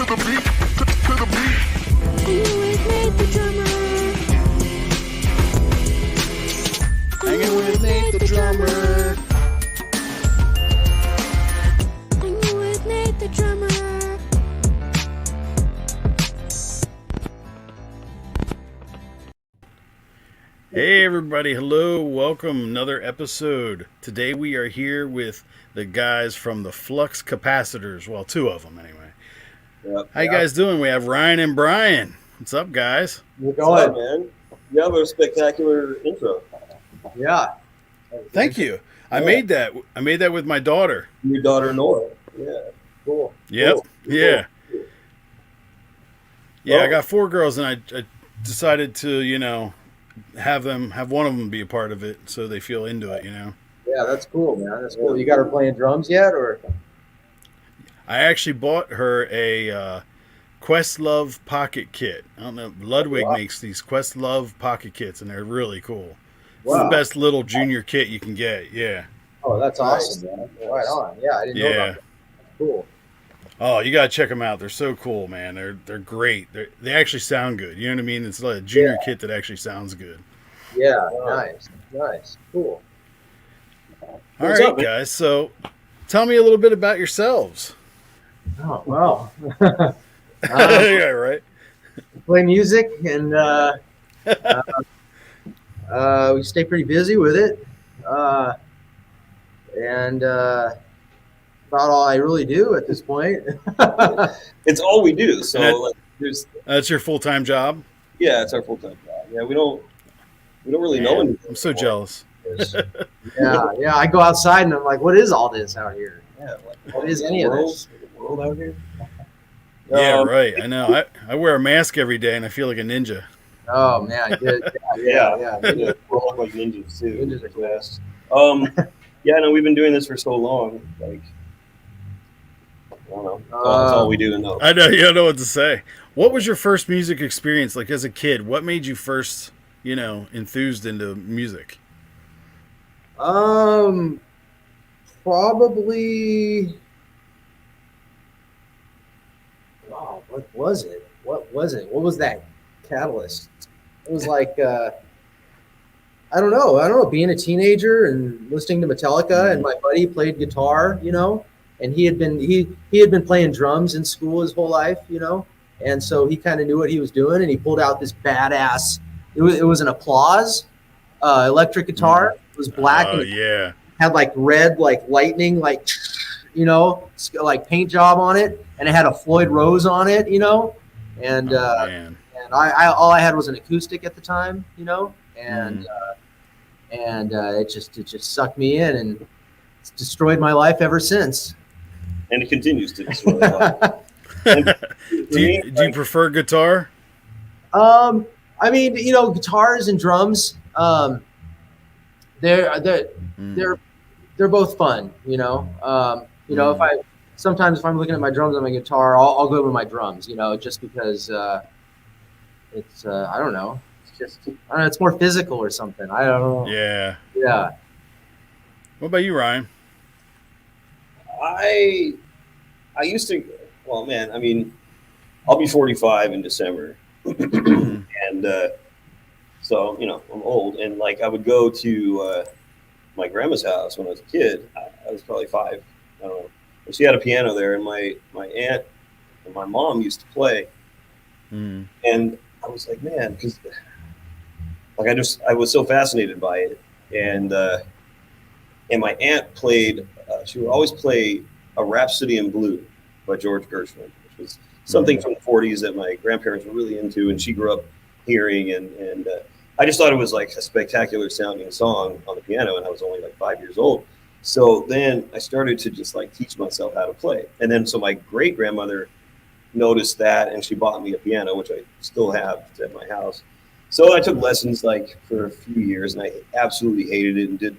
Hanging with Nate the drummer. Hanging with Nate the drummer. Hey everybody, hello, welcome, another episode. Today we are here with the guys from the Flux Capacitors. Well, two of them anyway. Yep. How you guys doing? We have Ryan and Brian. What's up, guys? What's up, man? You have a spectacular intro. Yeah. Thank you. I made that with my daughter. Your daughter Nora. Yeah. Cool. Yep. Cool. Yeah. Cool. Yeah, Well, I got four girls, and I decided to, have one of them be a part of it, so they feel into it. Yeah, that's cool, man. That's cool. You got her playing drums yet, or? I actually bought her a Questlove pocket kit. I don't know. Ludwig makes these Questlove pocket kits, and they're really cool. It's the best little junior kit you can get. Yeah. Oh, that's awesome, man. Right on. Yeah, I didn't know about that. That's cool. Oh, you gotta check them out. They're so cool, man. They're great. They actually sound good. You know what I mean? It's like a junior kit that actually sounds good. Yeah, nice, cool. All right, guys. So, tell me a little bit about yourselves. Oh, well. Yeah, right. Play music, and we stay pretty busy with it. And about all I really do at this point. it's all we do. So That's your full-time job? Yeah, it's our full-time job. Yeah, we don't really know anything. I'm so jealous. Yeah. I go outside and I'm like, what is all this out here? Yeah, What is any of this? The world out here? Yeah, right. I know. I wear a mask every day and I feel like a ninja. Oh man, yeah. We're all like ninjas too. Ninjas are fast. Yeah, no, we've been doing this for so long. Like, I don't know. That's all we do. No. I know. You don't know what to say. What was your first music experience like as a kid? What made you first, enthused into music? Probably. Wow, what was it? What was that catalyst? It was like, I don't know, being a teenager and listening to Metallica, and my buddy played guitar, and he had been playing drums in school his whole life, and so he kind of knew what he was doing, and he pulled out this badass. It was an Applause electric guitar. It was black. Oh, and yeah. had like red, like lightning, like paint job on it, and it had a Floyd Rose on it, and Man. and I all I had was an acoustic at the time, and it just sucked me in, and it's destroyed my life ever since. And it continues to destroy life. Do you prefer guitar? I mean, guitars and drums, they're both fun, if I'm looking at my drums on my guitar, I'll go with my drums, just because it's I don't know, it's more physical or something. I don't know. Yeah. Yeah. What about you, Ryan? I used to. Well, man, I mean, I'll be 45 in December, and so I'm old, and like I would go to my grandma's house when I was a kid. I was probably 5. I don't know. And she had a piano there, and my aunt and my mom used to play, and I was like, man, because like I was so fascinated by it, and my aunt played. She would always play a Rhapsody in Blue by George Gershwin, which was something from the 40s that my grandparents were really into, and she grew up hearing, and I just thought it was like a spectacular sounding song on the piano, and I was only like 5 years old. So then I started to just like teach myself how to play. And then so my great grandmother noticed that, and she bought me a piano, which I still have at my house. So I took lessons like for a few years, and I absolutely hated it and did,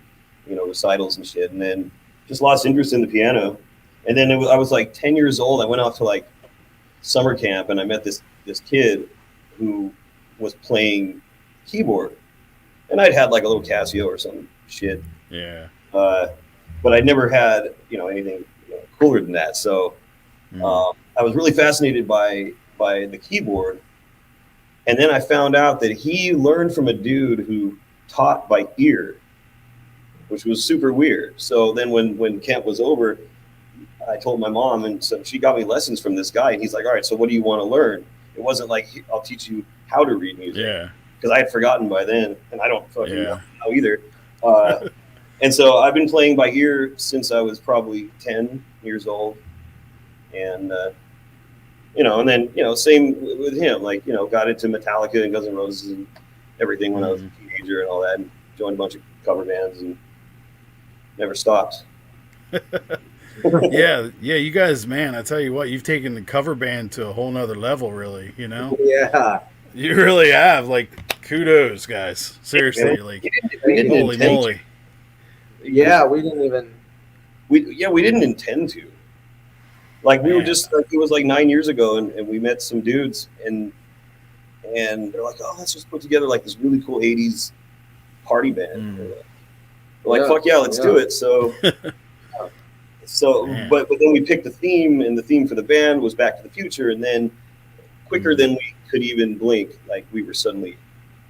recitals and shit. And then just lost interest in the piano. And then I was like 10 years old. I went off to like summer camp, and I met this kid who was playing keyboard, and I'd had like a little Casio or some shit. Yeah. But I never had anything cooler than that. So I was really fascinated by the keyboard, and then I found out that he learned from a dude who taught by ear, which was super weird. So then when camp was over, I told my mom, and so she got me lessons from this guy, and he's like, all right, so what do you want to learn? It wasn't like, I'll teach you how to read music. Yeah. Because I had forgotten by then, and I don't fucking Yeah. know now either. And so I've been playing by ear since I was probably 10 years old. And, and then, same with him, like, got into Metallica and Guns N' Roses and everything when I was a teenager and all that, and joined a bunch of cover bands and never stopped. Yeah, you guys, man, I tell you what, you've taken the cover band to a whole nother level, really, Yeah. You really have, like, kudos, guys. Seriously, like, We didn't holy intend moly. Yeah, we didn't even. We didn't intend to. Like, we were Man. just like, it was like 9 years ago, and we met some dudes, and they're like, oh, let's just put together like this really cool 80s party band. We're like, Yeah, fuck yeah, let's do it. So Man. but then we picked the theme, and the theme for the band was Back to the Future, and then quicker than we could even blink, like, we were suddenly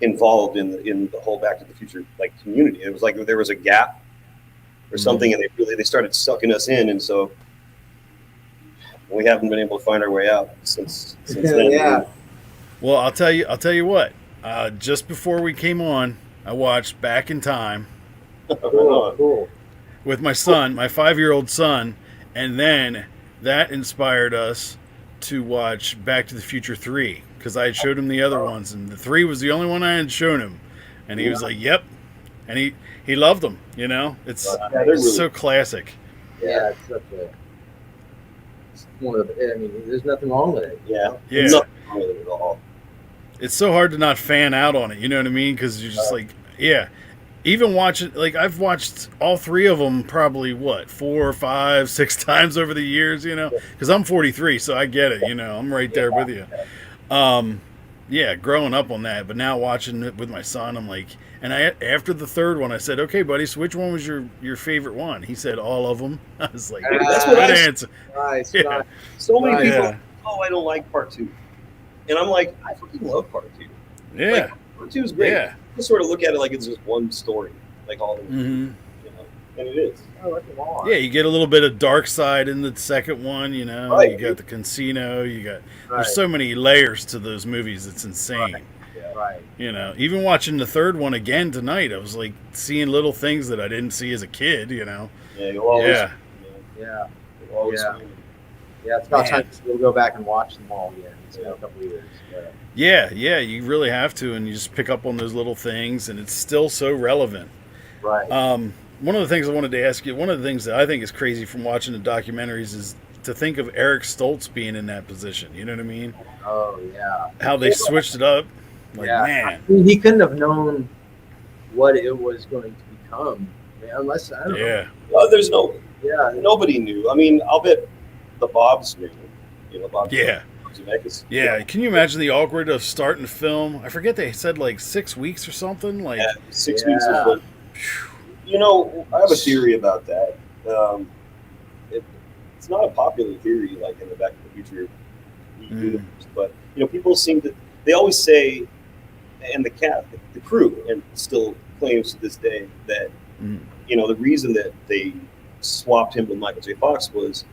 involved in the whole Back to the Future like community. It was like there was a gap or something, and they started sucking us in, and so we haven't been able to find our way out since then. Yeah. Well, I'll tell you what. Just before we came on, I watched Back in Time Cool. with my son, my 5-year-old son, and then that inspired us to watch Back to the Future 3, because I had showed him the other ones, and the 3 was the only one I had shown him, and he was like, "Yep," and he loved them. It's they're really so classic. Yeah, it's such a. It's one of the. I mean, there's nothing wrong with it. Yeah. Yeah. Nothing wrong with it at all. It's so hard to not fan out on it. You know what I mean? Because you're just like, yeah. Even watching, like, I've watched all 3 of them probably 4, 5, 6 times over the years. Because I'm 43, so I get it. I'm right there with you. Yeah, growing up on that, but now watching it with my son, I'm like, and after the 3rd one, I said, okay, buddy, so which one was your favorite one? He said all of them. I was like, That's what good I answer. Nice. Yeah. Nice. So many Right. people, Yeah. I don't like part 2. And I'm like, I fucking love part 2. Yeah, Like, part 2 is great. yeah. Just sort of look at it like it's just one story, like all of them, hmm and it is. I like them all. Yeah, you get a little bit of dark side in the second one. Right. You got the casino. You got Right. there's so many layers to those movies. It's insane. Right. Even watching the 3rd one again tonight, I was like seeing little things that I didn't see as a kid. Yeah, you'll always, Yeah. Yeah. you'll always Yeah. find it. Yeah. It's about Man. time we'll go back and watch them all again. It's been a couple of years. Yeah, you really have to, and you just pick up on those little things, and it's still so relevant. Right. One of the things I wanted to ask you, one of the things that I think is crazy from watching the documentaries is to think of Eric Stoltz being in that position. You know what I mean? Oh yeah. How they switched it up. Like, Yeah. man. I mean, he couldn't have known what it was going to become, unless I don't know. Yeah. Well, there's nobody Yeah. knew. I mean, I'll bet the Bobs knew. Bob Yeah. Zemeckis. Yeah. Can you imagine the awkward of starting to film? I forget they said like 6 weeks or something. Like, Yeah, 6 Yeah. weeks of film. I have a theory about that. It's not a popular theory, like in the Back to the Future universe, but people seem to. They always say, and the crew, and still claims to this day that the reason that they swapped him with Michael J. Fox was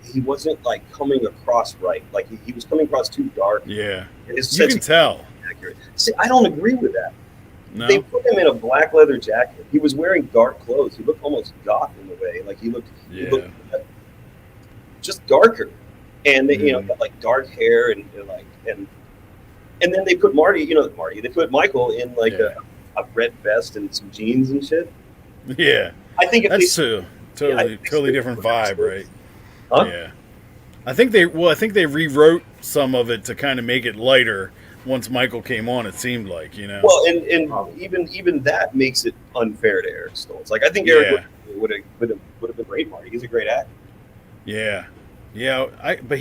he wasn't like coming across right. Like he was coming across too dark. yeah. And his You sense can of tell. accurate. See, I don't agree with that. No. They put him in a black leather jacket. He was wearing dark clothes. He looked almost goth in a way. Like he looked just darker. And they, got like dark hair and then they put They put Michael in like a red vest and some jeans and shit. Yeah. I think if That's they, a totally different vibe, right? Huh? Yeah. I think they rewrote some of it to kind of make it lighter once Michael came on, it seemed like, well, and even that makes it unfair to Eric Stoltz. Like I think Eric would have been great, Marty. He's a great actor. Yeah. Yeah, but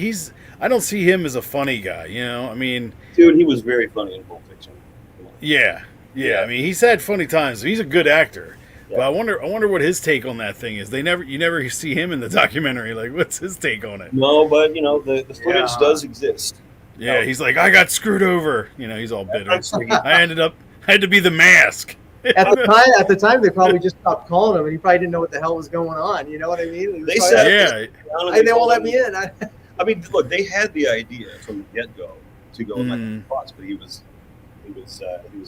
I don't see him as a funny guy, I mean, Dude, he was very funny in Pulp Fiction. Come on. yeah. I mean, he's had funny times. He's a good actor, But I wonder what his take on that thing is. You never see him in the documentary. Like, what's his take on it? No, but the footage does exist. Yeah, he's like, I got screwed over. He's all bitter. I had to be the mask. At the time, they probably just stopped calling him, and he probably didn't know what the hell was going on. You know what I mean? They said, they won't let me in. I mean, look, they had the idea from the get-go to go in spots, but he was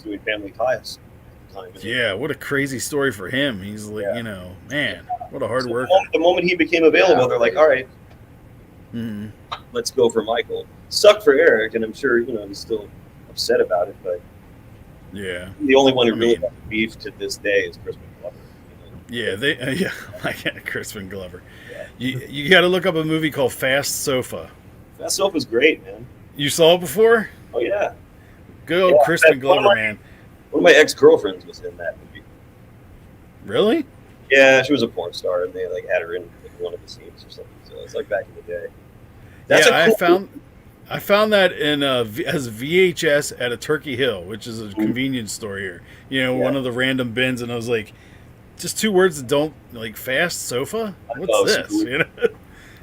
doing Family Ties at the time. Yeah, what a crazy story for him. He's like, man, what a hard worker. The moment he became available, they're like, all right, let's go for Michael. Sucked for Eric, and I'm sure he's still upset about it, but yeah, the only one who really got beef to this day is Crispin Glover. Yeah, Crispin Glover. Yeah. You got to look up a movie called Fast Sofa. Fast Sofa's great, man. You saw it before? Oh yeah. Good old Crispin Glover, man. One of my ex-girlfriends was in that movie. Really? Yeah, she was a porn star, and they had her in one of the scenes or something. So it's like back in the day. I found that in as VHS at a Turkey Hill, which is a convenience store here. One of the random bins, and I was like, just 2 words that don't Fast Sofa. What's this? Cool.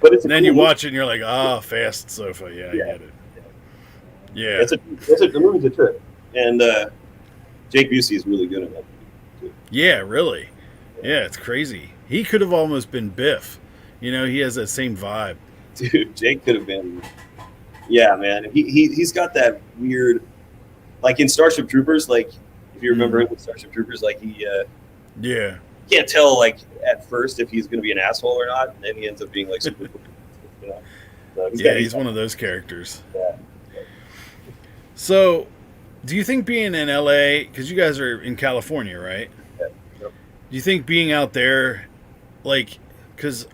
But it's and then you watch it, and you're like, Fast Sofa. Yeah, I get it. Yeah, the movie's a trip, and Jake Busey is really good in that movie too. Yeah, really. Yeah, it's crazy. He could have almost been Biff. He has that same vibe. Dude, Jake could have been. Yeah, man. He's got that weird, like in Starship Troopers. Like if you remember him in Starship Troopers, like he. Yeah. Can't tell at first if he's going to be an asshole or not, and then he ends up being super cool. So he's one of those characters. Yeah. So, do you think being in LA, because you guys are in California, right? Yeah. Yep. Do you think being out there, because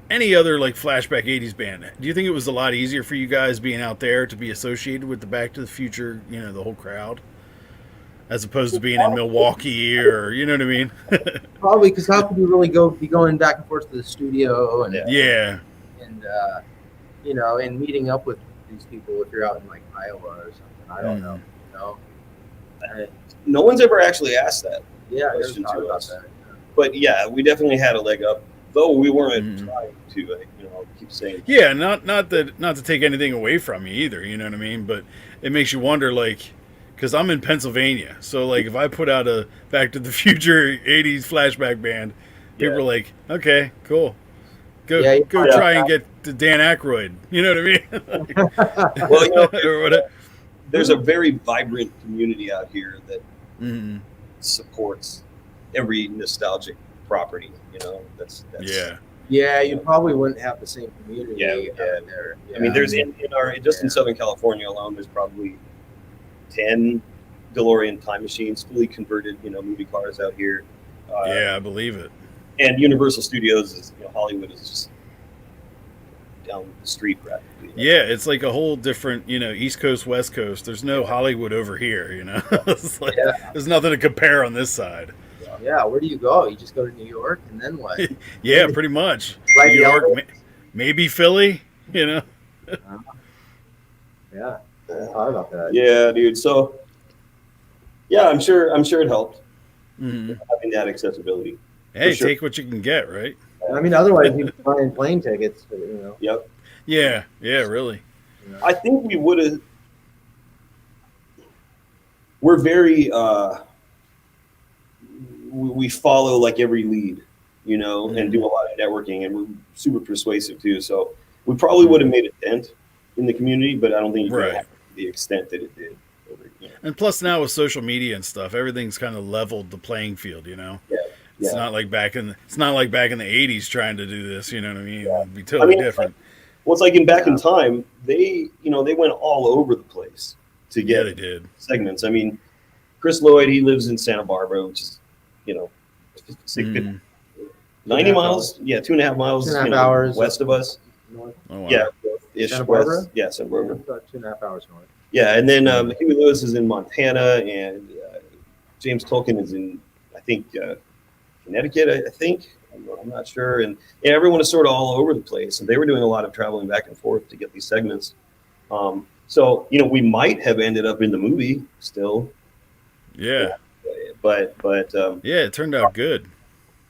any other flashback 80s band, do you think it was a lot easier for you guys being out there to be associated with the Back to the Future, the whole crowd? As opposed to being in Milwaukee or, you know what I mean? Probably, because how could you really be going back and forth to the studio and and meeting up with these people if you're out in Iowa or something. I don't know. No one's ever actually asked that. Yeah, I question never thought to about us. that. But yeah, we definitely had a leg up, though we weren't trying to. I'll keep saying. Yeah, not to take anything away from you either. You know what I mean? But it makes you wonder, because I'm in Pennsylvania, so if I put out a Back to the Future '80s flashback band, people are like, okay, cool, go try and get to Dan Aykroyd. You know what I mean? Well, or whatever. There's a very vibrant community out here that supports every nostalgic property. That's Yeah, you probably wouldn't have the same community there. Yeah. I mean, there's in Southern California alone, there's probably 10 DeLorean time machines, fully converted, movie cars out here. I believe it. And Universal Studios is, Hollywood is just down the street practically. Yeah, it's like a whole different, East Coast, West Coast. There's no Hollywood over here, It's there's nothing to compare on this side. Yeah, where do you go? You just go to New York, and then what? Yeah, pretty much. Right, New York, maybe Philly, Yeah. I thought about that. Yeah, dude. So, yeah, I'm sure it helped having that accessibility. Hey, take what you can get, right? I mean, otherwise you'd be buying plane tickets. Yep. Yeah, really. I think we would have. We're very. We follow every lead, and do a lot of networking, and we're super persuasive too. So we probably would have made a dent in the community, but I don't think to the extent that it did. And plus now with social media and stuff, everything's kind of leveled the playing field, Yeah. It's not like back in the 80s trying to do this, you know what I mean? It'd be totally different. Well, it's back in time, they went all over the place to get they did. segments. I mean, Chris Lloyd, he lives in Santa Barbara, which is 90 miles, 2.5 miles, 2.5 hours west of us. Oh, wow. Yeah, ish Santa west. Barbara? Yeah, Santa Barbara. About 2.5 hours north. Yeah, and then Huey Lewis is in Montana, and James Tolkien is in, I think, Connecticut. I think I'm not sure, and everyone is sort of all over the place, and they were doing a lot of traveling back and forth to get these segments. So we might have ended up in the movie still. Yeah. But it turned out good.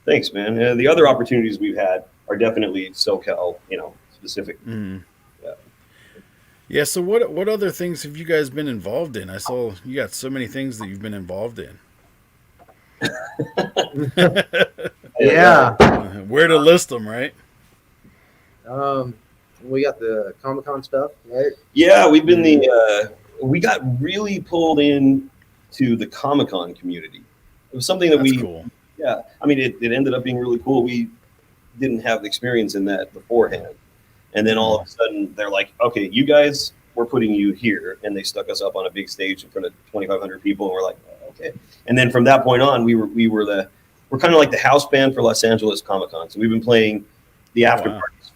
Thanks, man. The other opportunities we've had are definitely SoCal, specific. Yeah. Yeah. So what other things have you guys been involved in? I saw you got so many things that you've been involved in. Yeah. Where to list them, right? We got the Comic-Con stuff, right? Yeah, we've been we got really pulled in to the Comic-Con community. It was something that That's cool. yeah, I mean, it ended up being really cool. We didn't have the experience in that beforehand. And then all of a sudden they're like, okay, you guys, we're putting you here. And they stuck us up on a big stage in front of 2,500 people. And we're like, oh, okay. And then from that point on, we're kind of like the house band for Los Angeles Comic-Con. So we've been playing the after parties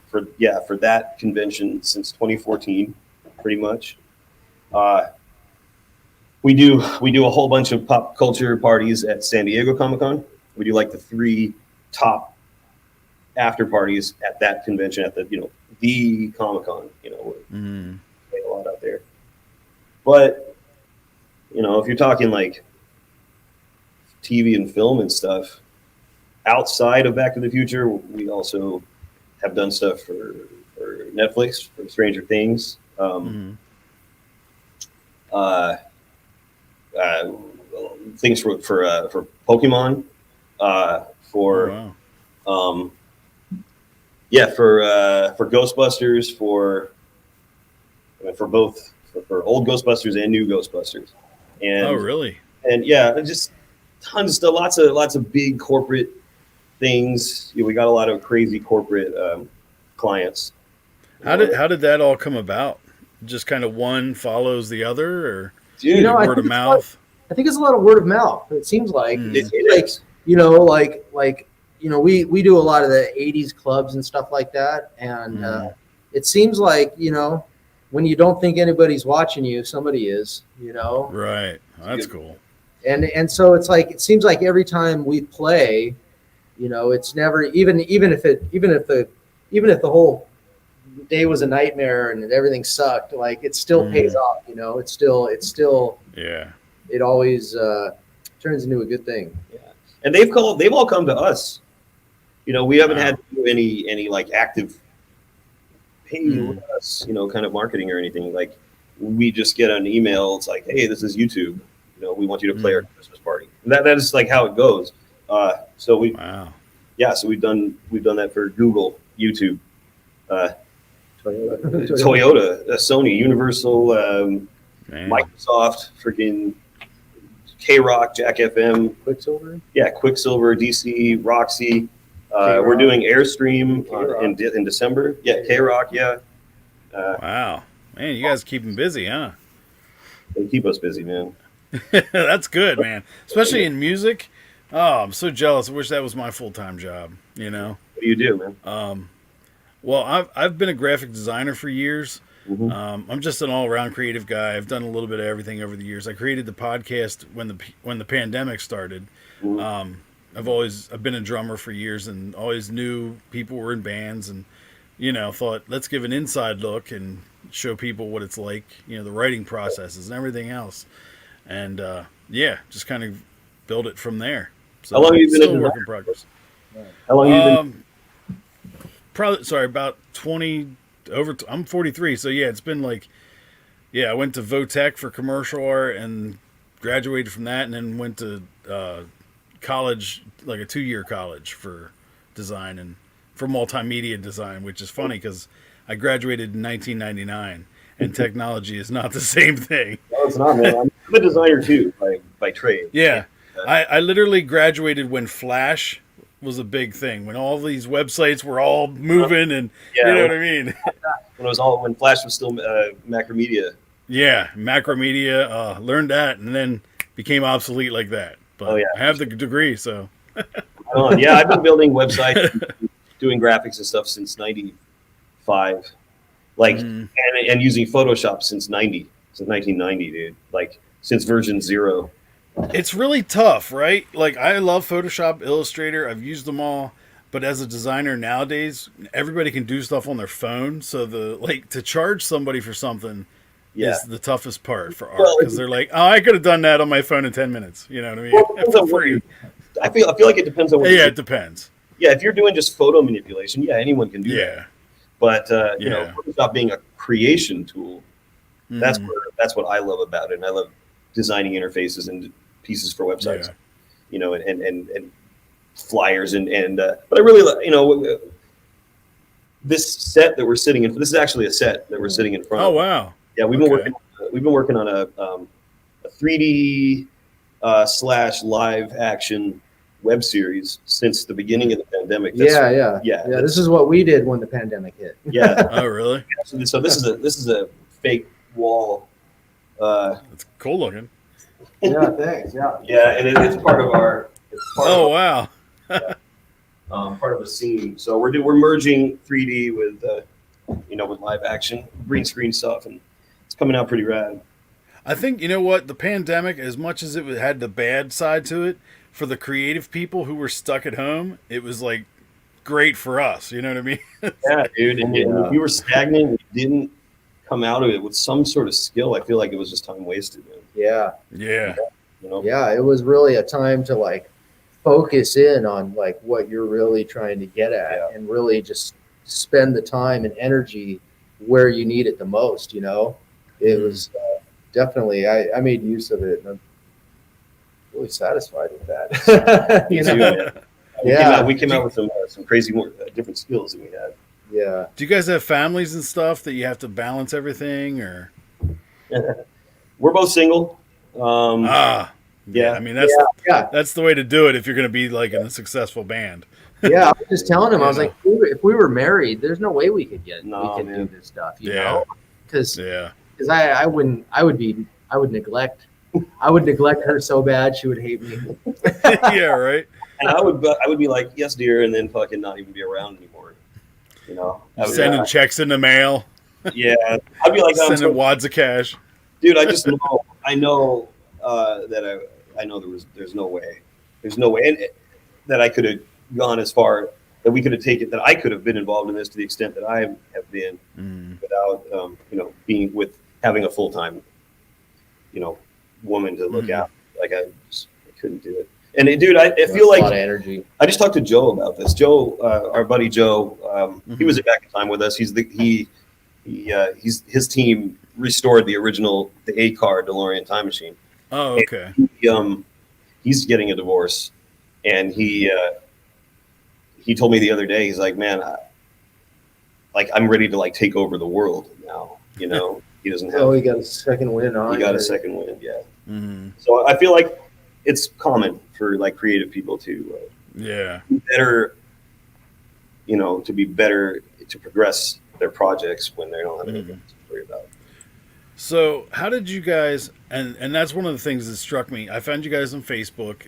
for that convention since 2014, pretty much. We do a whole bunch of pop culture parties at San Diego Comic-Con. We do like the 3 top after parties at that convention at the Comic-Con. Play a lot out there. But if you're talking like TV and film and stuff outside of Back to the Future, we also have done stuff for Netflix, for Stranger Things. Things for Pokemon, for Ghostbusters, for both for old Ghostbusters and new Ghostbusters. And really? And yeah, just tons of stuff, lots of big corporate things. We got a lot of crazy corporate clients. How did that all come about? Just kind of one follows the other, or word of mouth? I think it's a lot of word of mouth. It seems like we do a lot of the 80s clubs and stuff like that. And it seems like, when you don't think anybody's watching you, somebody is, Right. That's cool. And so it's like, it seems like every time we play, it's never, even if the whole day was a nightmare and everything sucked, like it still pays off, it's still, yeah. It always turns into a good thing. Yeah. And they've all come to us. We haven't had to do any like active pay with us, kind of marketing or anything. Like we just get an email. It's like, hey, this is YouTube. We want you to play our Christmas party. And that is like how it goes. So we've done that for Google, YouTube, Toyota, Sony, Universal, Microsoft, freaking K-Rock, Jack FM, Quicksilver. Yeah, Quicksilver, DC, Roxy. We're doing Airstream in December. Yeah, K-Rock. Yeah. Wow, man, you guys keep them busy, huh? They keep us busy, man. That's good, man. Especially in music. Oh, I'm so jealous. I wish that was my full-time job. What do you do, man? Well, I've been a graphic designer for years. I'm just an all-around creative guy. I've done a little bit of everything over the years. I created the podcast when the pandemic started. I've been a drummer for years and always knew people were in bands and thought let's give an inside look and show people what it's like, the writing processes and everything else. And just kind of build it from there. So how long have you been in work in progress? How long have you been? About 20 over. I'm 43, so it's been like, I went to Votech for commercial art and graduated from that, and then went to college, like a 2-year college for design and for multimedia design, which is funny because I graduated in 1999, and technology is not the same thing. No, it's not, man. I'm a designer too, by trade. Yeah, I literally graduated when Flash was a big thing, when all these websites were all moving, and you know what I mean. When Flash was still Macromedia. Yeah, Macromedia. Learned that, and then became obsolete like that. But I have the degree, so. I've been building websites, doing graphics and stuff since '95, and using Photoshop since 1990, dude. Like since version 0. It's really tough, right? Like I love Photoshop, Illustrator. I've used them all, but as a designer nowadays, everybody can do stuff on their phone. So to charge somebody for something is the toughest part for art because they're like, oh, I could have done that on my phone in 10 minutes. You know what I mean? For free. I feel like it depends on what. Yeah, it depends. Yeah, if you're doing just photo manipulation, yeah, anyone can do that. Yeah. But Yeah. Photoshop being a creation tool, that's Mhm. that's what I love about it. And I love designing interfaces and pieces for websites. Yeah. And flyers but I really this set that we're sitting in. This is actually a set that we're sitting in front of. Oh wow. Yeah, we've been working on a 3D / live action web series since the beginning of the pandemic. Yeah. Yeah. This is what we did when the pandemic hit. Yeah. Oh really? So this is a fake wall. It's cool looking. Yeah, thanks. Yeah. Yeah, and it's part of our. Oh wow. Part of a scene. So we're merging 3D with with live action, green screen stuff, and it's coming out pretty rad. I think you know what, the pandemic, as much as it had the bad side to it, for the creative people who were stuck at home, it was like great for us. You know what I mean? Yeah, dude. And if you were stagnant, and you didn't come out of it with some sort of skill, I feel like it was just time wasted, man. Yeah. Yeah. Yeah, it was really a time to like focus in on like what you're really trying to get at and really just spend the time and energy where you need it the most. It was definitely I made use of it, and I'm really satisfied with that. We came out with some crazy different skills that we had. Yeah. Do you guys have families and stuff that you have to balance everything, or? We're both single. Yeah, I mean that's the way to do it if you're going to be like in a successful band. Yeah, I was just telling him, I was like, if we were married, there's no way we could do this stuff, you know? Because I would neglect her so bad she would hate me. Yeah, right. And I would be like, yes, dear, and then fucking not even be around anymore. Sending checks in the mail. Yeah, I'd be like sending wads of cash. Dude, I know that I know there's no way, and that I could have gone as far, that we could have taken, that I could have been involved in this to the extent that I have been without being with having a full-time woman to look out. Like I couldn't do it. And dude, I feel like a lot of energy. I just talked to Joe about this. Joe, our buddy Joe, he was back in time with us. His team restored the original, the A-car DeLorean time machine. Oh, okay. He's getting a divorce, and he told me the other day, he's like, man, I'm ready to take over the world now. He doesn't have. Oh, he got a second win on. He got a second win, yeah. Mm-hmm. So I feel like it's common for creative people to be better, to be better to progress their projects when they don't have anything to worry about. So how did you guys, and that's one of the things that struck me. I found you guys on Facebook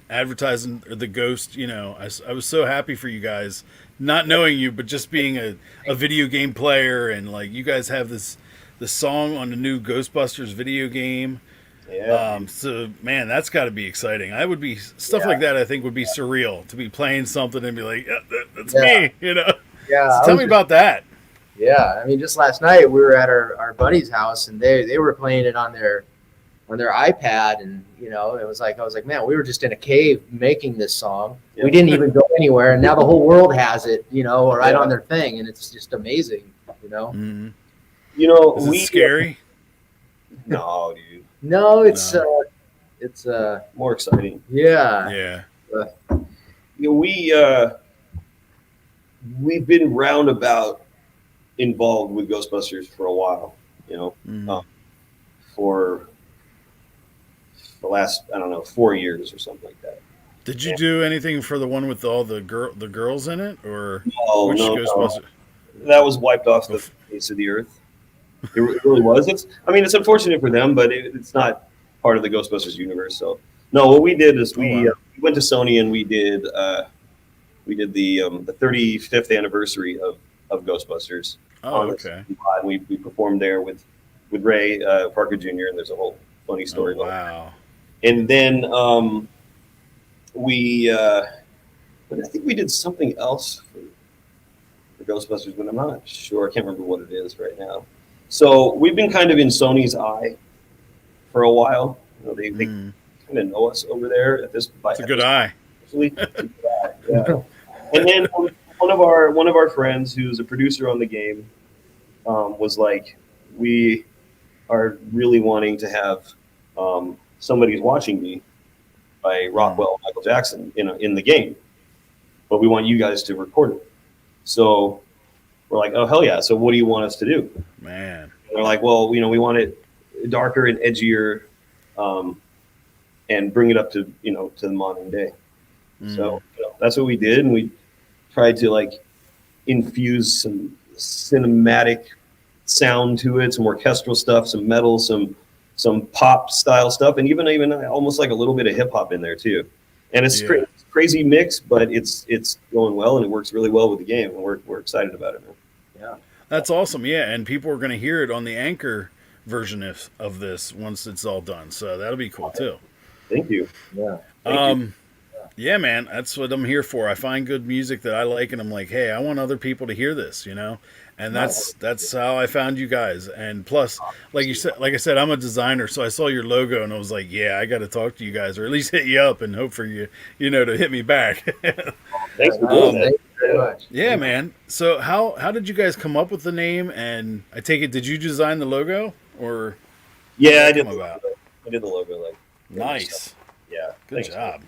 advertising the Ghost. I was so happy for you guys, not knowing you, but just being a video game player, and you guys have the song on the new Ghostbusters video game. Yeah. So man, that's got to be exciting. I would be stuff like that. I think would be surreal to be playing something and be like, that's me. Yeah. So tell me about that. Yeah, I mean, just last night we were at our buddy's house, and they were playing it on their iPad, and it was like, I was like, man, we were just in a cave making this song. Yeah. We didn't even go anywhere, and now the whole world has it, right on their thing, and it's just amazing, Mm-hmm. Is it scary? No, dude. No, it's more exciting. Yeah. We've been roundabout involved with Ghostbusters for a while, for the last, 4 years or something like that. Did you do anything for the one with all the girls in it, or no, Ghostbusters? No. That was wiped off the face of the earth. It really was. It's unfortunate for them, but it's not part of the Ghostbusters universe. So no, what we did is we went to Sony and we did the 35th anniversary of Ghostbusters. Oh, okay. We performed there with Ray Parker Jr. and there's a whole funny story about it. Wow. And then but I think we did something else for Ghostbusters, but I'm not sure. I can't remember what it is right now. So we've been kind of in Sony's eye for a while. They kind of know us over there at this. It's a good eye. actually. Yeah. And then one of our friends who's a producer on the game was like, we are really wanting to have Somebody's Watching Me by Rockwell Michael Jackson in the game, but we want you guys to record it. So we're like, oh hell yeah! So what do you want us to do? Man, And they're like, well, we want it darker and edgier, and bring it up to to the modern day. So that's what we did, and we tried to like infuse some cinematic sound to it, some orchestral stuff, some metal, some pop style stuff, and even almost like a little bit of hip hop in there too. And it's crazy mix, but it's going well, and it works really well with the game, and we're excited about it, man. Yeah, that's awesome. Yeah, and people are going to hear it on the Anchor version of this once it's all done. So that'll be cool too. Thank you. yeah. Thank you. Yeah, man, that's what I'm here for. I find good music that I like, and I'm like, hey, I want other people to hear this, And that's how I found you guys. And plus, like I said, I'm a designer, so I saw your logo and I was like, yeah, I got to talk to you guys, or at least hit you up and hope for you, to hit me back. Thanks for doing that. Thank you very much. Yeah, man. So how did you guys come up with the name? And I take it, did you design the logo, or? Yeah, I did. I did the logo. Like, nice. Yeah. Good job.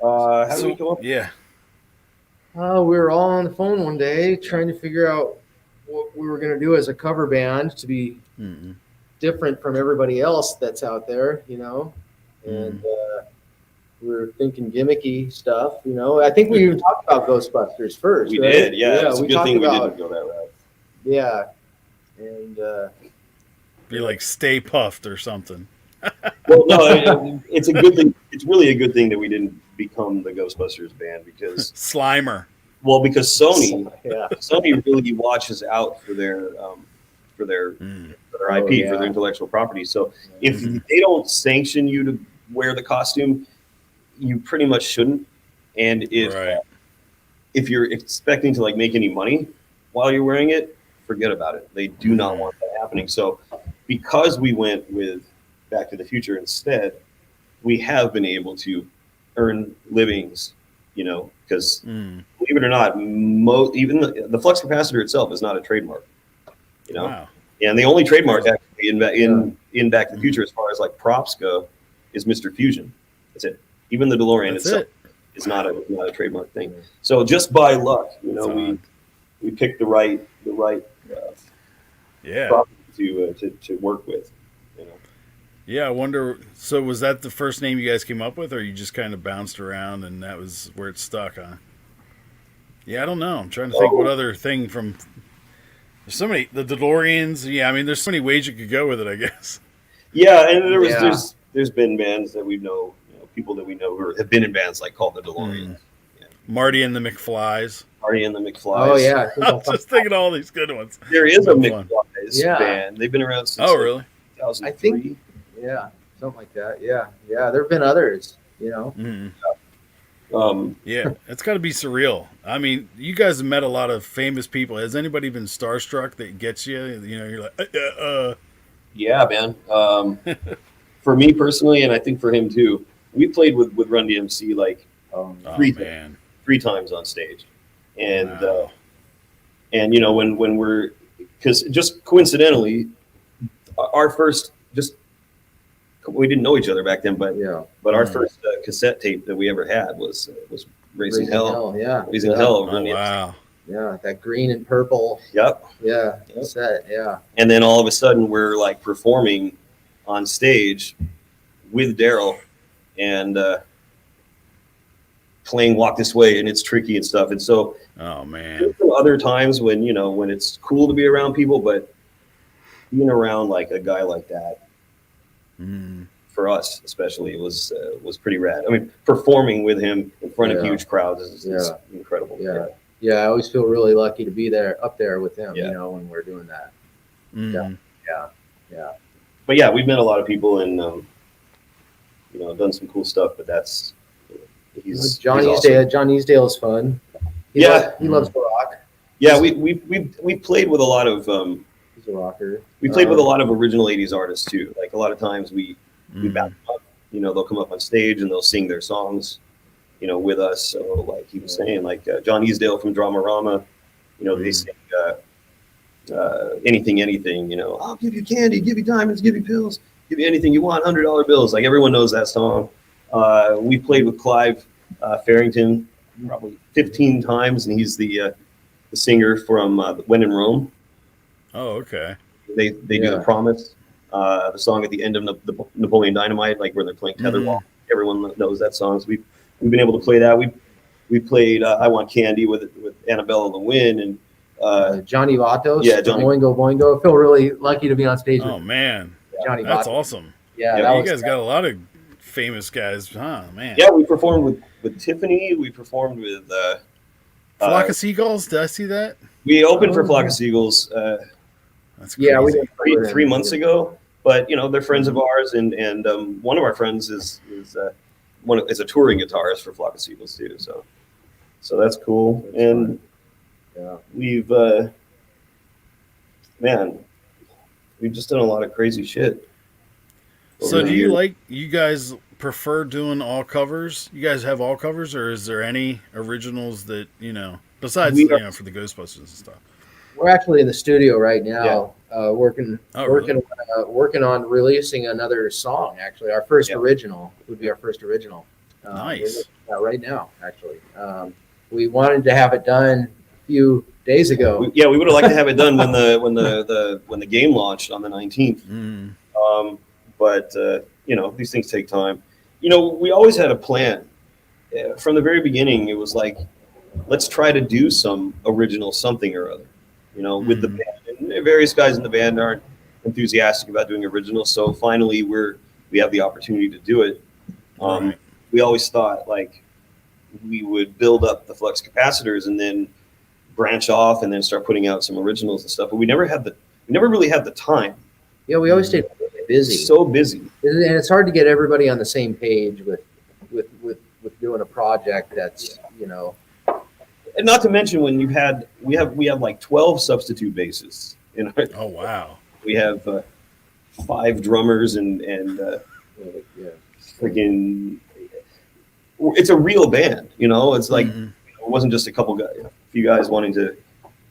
How did we come up? Yeah. We were all on the phone one day trying to figure out what we were going to do as a cover band to be different from everybody else that's out there, and we were thinking gimmicky stuff, I think we even talked about Ghostbusters first. We right? did, yeah. It's a good thing we about, didn't go that route. Yeah, and be like Stay Puffed or something. Well, no, it's a good thing. It's really a good thing that we didn't become the Ghostbusters band because Slimer. Well, because Sony really watches out for their IP, for their intellectual property. So if they don't sanction you to wear the costume, you pretty much shouldn't. And if you're expecting to like make any money while you're wearing it, forget about it. They do not want that happening. So because we went with Back to the Future instead, we have been able to earn livings, because believe it or not, even the Flux Capacitor itself is not a trademark, Wow. And the only trademark actually in Back to the Future as far as like props go is Mr. Fusion. That's it. Even the DeLorean itself is not a trademark thing. So just by luck, we picked the right property to work with. Yeah, I wonder. So, was that the first name you guys came up with, or you just kind of bounced around and that was where it stuck, huh? Yeah, I don't know. I'm trying to think what other thing from. There's so many, the DeLoreans. Yeah, I mean, there's so many ways you could go with it, I guess. Yeah, and there's been bands that we know, people that we know who have been in bands like called the DeLoreans. Yeah. Marty and the McFlys. Marty and the McFlys. Oh yeah, I was just thinking of all these good ones. There is a McFlys band. They've been around since really? 2003. I think. Yeah, something like that. Yeah. There have been others. Yeah, it's got to be surreal. I mean, you guys have met a lot of famous people. Has anybody been starstruck that gets you? You're like, Yeah, man. For me personally, and I think for him too, we played with Run DMC like three times on stage, and when we're because just coincidentally, our first we didn't know each other back then, but our first cassette tape that we ever had was Raising Hell. Raising Hell. Oh, wow. Yeah, that green and purple. Yep. Yeah, cassette. Yeah. And then all of a sudden we're like performing on stage with Daryl and playing Walk This Way, and it's tricky and stuff. And so, oh man, other times when when it's cool to be around people, but being around like a guy like that. For us, especially, it was pretty rad. I mean, performing with him in front of huge crowds is incredible. Yeah. I always feel really lucky to be up there with him. When we're doing that. Yeah. But yeah, we've met a lot of people and done some cool stuff. But that's John Easdale. Awesome. John Easdale is fun. He loves to rock. Yeah, we played with a lot of. He's a rocker. We played with a lot of original '80s artists too. Like a lot of times we back them up. They'll come up on stage and they'll sing their songs. with us. So like he was saying, like John Easdale from Dramarama, they sing anything, I'll give you candy, give you diamonds, give you pills, give you anything you want, $100 bills. Like everyone knows that song. We played with Clive Farrington probably 15 times, and he's the singer from When in Rome. Oh, okay. They do The Promise, the song at the end of Napoleon Dynamite, like where they're playing Tetherball. Everyone knows that song. So we've been able to play that. We played I Want Candy with Annabella Lewin and Johnny Vatos. Yeah, Johnny. Boingo Boingo. I feel really lucky to be on stage Oh with man, Johnny that's Vatos. awesome. Yeah, Yeah, that You was guys got a lot of famous guys, huh, man? Yeah, we performed with Tiffany. We performed with Flock of Seagulls. Did I see that? we opened for Flock of Seagulls That's crazy. Yeah, we did 3 months ago. But they're friends of ours, and one of our friends is a touring guitarist for Flock of Seagulls too. So that's cool. And Yeah. we've just done a lot of crazy shit. So over do the you years. you guys prefer doing all covers? You guys have all covers, or is there any originals that, besides, We are- for the Ghostbusters and stuff? We're actually in the studio right now, working Oh, really? working on releasing another song. Actually, our first Yeah. original would be our first original. Nice. Right now, actually, we wanted to have it done a few days ago. We would have liked to have it done when the game launched on the 19th. Mm. But these things take time. We always had a plan. From the very beginning. It was like, let's try to do some original something or other. With the band. And various guys in the band aren't enthusiastic about doing originals, so finally we have the opportunity to do it. Right. We always thought like we would build up the Flux Capacitors and then branch off and then start putting out some originals and stuff. But we never really had the time. Yeah, we always stayed busy. So busy. And it's hard to get everybody on the same page with doing a project that's And not to mention when we have like 12 substitute bassists. Oh, wow. We have 5 drummers and freaking. It's a real band, It's like Mhm. it wasn't just a few guys wanting to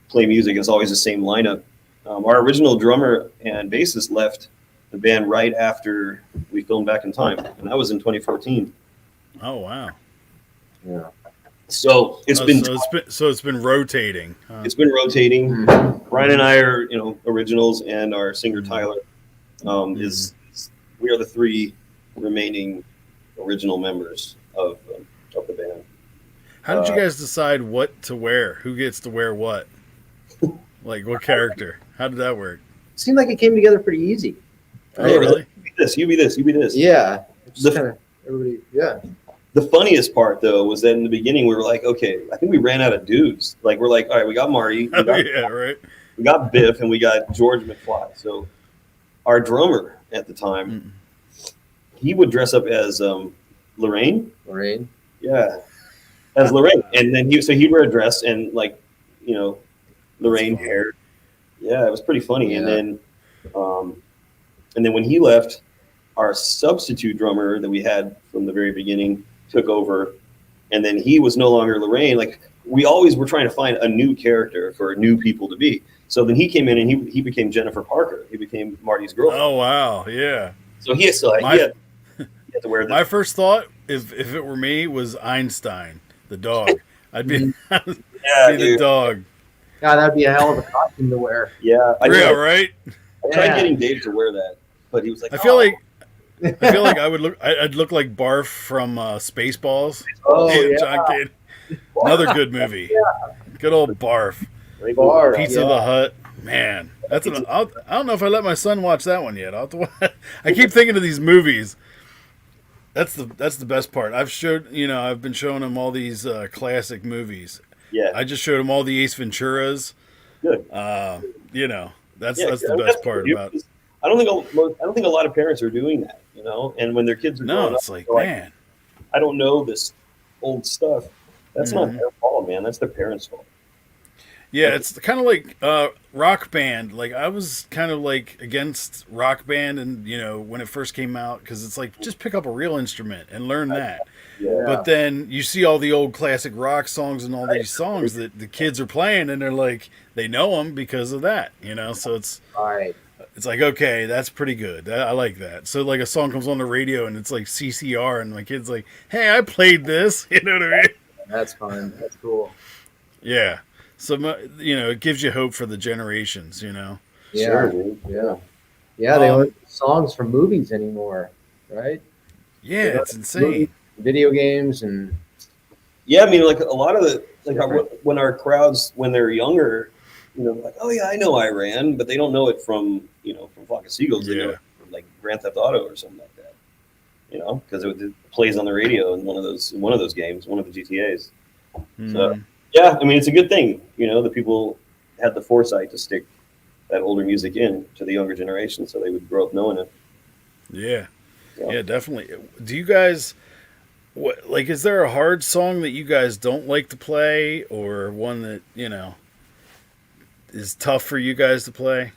play music. It's always the same lineup. Our original drummer and bassist left the band right after we filmed Back in Time, and that was in 2014. Oh, wow. yeah. So it's been It's been rotating. Huh? it's been rotating. Mhm. Brian and I are originals, and our singer Tyler is we are the 3 remaining original members of the band. How did you guys decide what to wear? Who gets to wear what? Like, what character? How did that work? Seemed like it came together pretty easy. Oh, really? You be this. You be this. You be this. Yeah. Just The- kind of everybody. Yeah. The funniest part, though, was that in the beginning we were like, okay, I think we ran out of dudes. Like, we're like, all right, we got Marty, Oh, yeah, right. we got Biff, and we got George McFly. So our drummer at the time, he would dress up as Lorraine. Lorraine. Yeah, as Lorraine, and then he'd wear a dress and Lorraine hair. Yeah, it was pretty funny. Yeah. And then when he left, our substitute drummer that we had from the very beginning took over, and then he was no longer Lorraine. Like, we always were trying to find a new character for new people to be. So then he came in and he became Jennifer Parker. He became Marty's girlfriend. Oh, wow. Yeah. So he had to wear My the first thought, if it were me, was Einstein, the dog. I'd be, I'd be the dude. dog. God, that'd be a hell of a costume to wear. Yeah, I Real, tried, right? I tried Yeah. getting Dave to wear that, but he was like, I feel "Oh." like I'd look like Barf from Spaceballs. Oh, yeah. John Cade. Another good movie. Good old Barf. Bar, Pizza yeah. the Hut. Man, I don't know if I let my son watch that one yet. I keep thinking of these movies. That's the best part. I've been showing him all these classic movies. Yeah, I just showed him all the Ace Venturas. good. That's Yeah, the I mean, best part what about. I don't think a lot of parents are doing that, And when their kids are No, growing it's up, like, they're like, man. I don't know this old stuff. That's not their fault, man. That's their parents' fault. Yeah, it's kind of like Rock Band. Like, I was kind of like against Rock Band, and when it first came out, because it's like, just pick up a real instrument and learn that. Yeah. But then you see all the old classic rock songs and all these songs that the kids are playing, and they're like, they know them because of that, you know. So it's Right. like, okay, that's pretty good. I like that. So like a song comes on the radio and it's like CCR, and my kid's like, hey, I played this. You know what I mean? That's fun. That's cool. Yeah. So you know, it gives you hope for the generations. You know. Yeah. Sure, dude. Yeah. Yeah. They Um, aren't songs from movies anymore, right? Yeah, They it's aren't insane. movies, video games, and Yeah, I mean, like a lot of the Different. when our crowds when they're younger, you know, like, oh yeah, I know Iran, but they don't know it from from Flock of Seagulls. They know Yeah. it from like Grand Theft Auto or something like that. You know, because it plays on the radio in one of those games, one of the GTA's. So Mhm. yeah, I mean, it's a good thing. You know, the people had the foresight to stick that older music in to the younger generation, so they would grow up knowing it. Yeah. Yeah. Yeah, definitely. Do you guys like? Is there a hard song that you guys don't like to play, or one that is tough for you guys to play?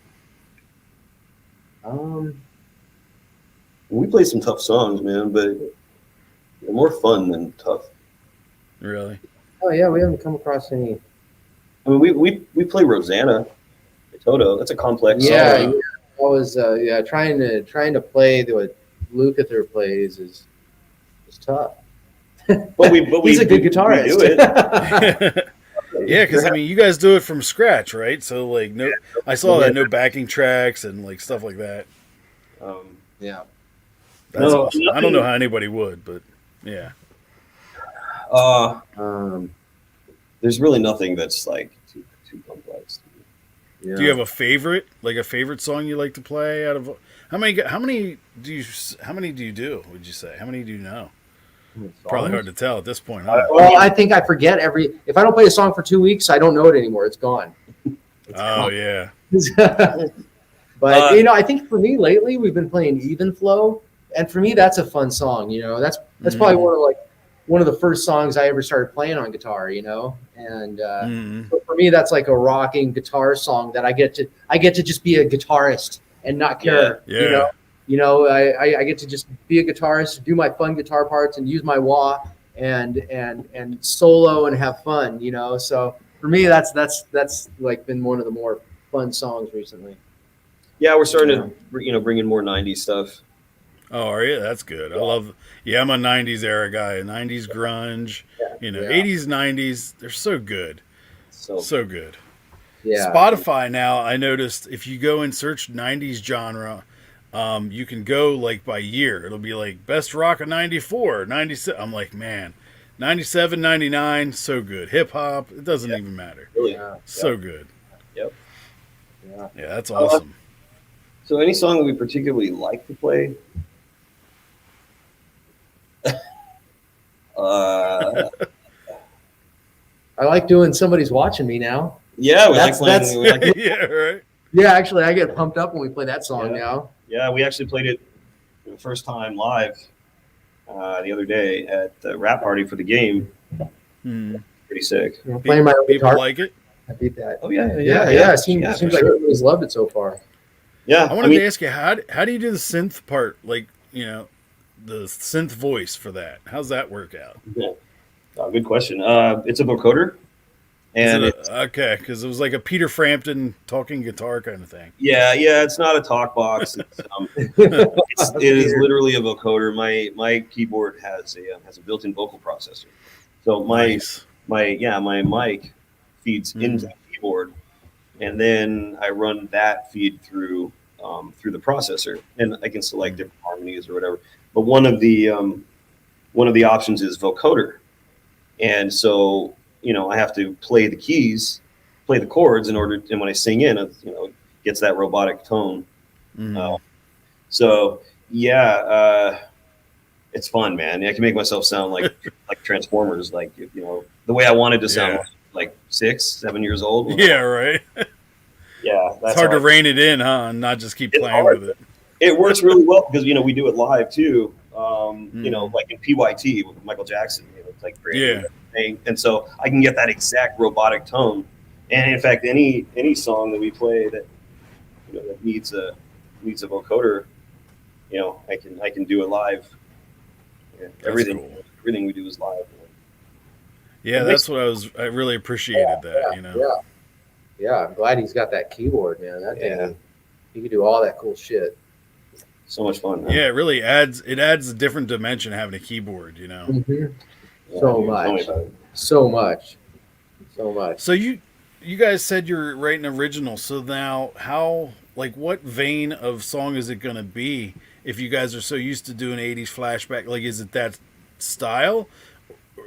We play some tough songs, man, but they're more fun than tough. Really? oh yeah, we haven't come across any. I mean, we play Rosanna, by Toto. That's a complex Yeah, song. I was trying to play what Lukather plays is tough. But He's a good we guitarist. do it. Yeah, because I mean, you guys do it from scratch, right? So like, no, I saw that no backing tracks and like stuff like that. Yeah. That's No, awesome. I don't know how anybody would, but yeah. There's really nothing that's like too complex. Yeah. Do you have a favorite, like a favorite song you like to play? Out of how many do you do? Would you say how many do you know? Probably hard to tell at this point. Huh? Well, I think I forget if I don't play a song for 2 weeks, I don't know it anymore. It's gone. Oh yeah. But I think for me lately we've been playing Even Flow, and for me that's a fun song. That's probably one of the first songs I ever started playing on guitar. And so for me that's like a rocking guitar song that I get to just be a guitarist and not care. Yeah. I get to just be a guitarist, do my fun guitar parts, and use my wah and solo and have fun. So for me that's like been one of the more fun songs recently. Yeah, we're starting to bring in more '90s stuff. Oh, are you? That's good. I love. Yeah, I'm a '90s era guy. '90s grunge. '80s, '90s. They're so good. So good. Yeah. Spotify now, I noticed if you go and search '90s genre, you can go like by year. It'll be like best rock of '94, '97. I'm like, man, '97, '99, so good. Hip hop, it doesn't even matter. Really? So good. Yep. Yeah. Yeah, that's awesome. So, any song that we particularly like to play? I like doing Somebody's Watching Me now. Yeah, we like That's- playing. We like, Yeah, right. Yeah, actually, I get pumped up when we play that song now. yeah, we actually played it for the first time live the other day at the rap party for the game. Pretty sick. Playing my own People guitar. like it. I beat that. Oh yeah, Yeah. It seems for like sure. everybody's loved it so far. Yeah, I wanted to ask you, how do you do the synth part? Like, the synth voice for that. How's that work out? good question. It's a vocoder, and Okay, because it was like a Peter Frampton talking guitar kind of thing. yeah, it's not a talk box. It is literally a vocoder. My keyboard has a built-in vocal processor, so my mic feeds into the keyboard, and then I run that feed through the processor, and I can select different harmonies or whatever. But one of the options is vocoder, and so I have to play the keys, play the chords and when I sing in, it gets that robotic tone. So yeah, it's fun, man. I can make myself sound like Transformers, like the way I wanted to sound, like 6, 7 years old. Yeah, right. Yeah, It's hard to rein it in, huh? And not just keep playing with it. It works really well because we do it live too. Like in PYT with Michael Jackson, it's like great. And so I can get that exact robotic tone. And in fact, any song that we play that that needs a vocoder, I can do it live. Yeah, everything. Cool. everything we do is live. Yeah, that's what I really appreciated that, Yeah, I'm glad he's got that keyboard, man. That thing, he could do all that cool shit. So much fun. Man. Yeah, it really adds a different dimension having a keyboard, Mm-hmm. Yeah, So dude, tell me much. about it. So much. So much. So you guys said you're writing original. So now what vein of song is it going to be if you guys are so used to doing 80s flashback? Like, is it that style?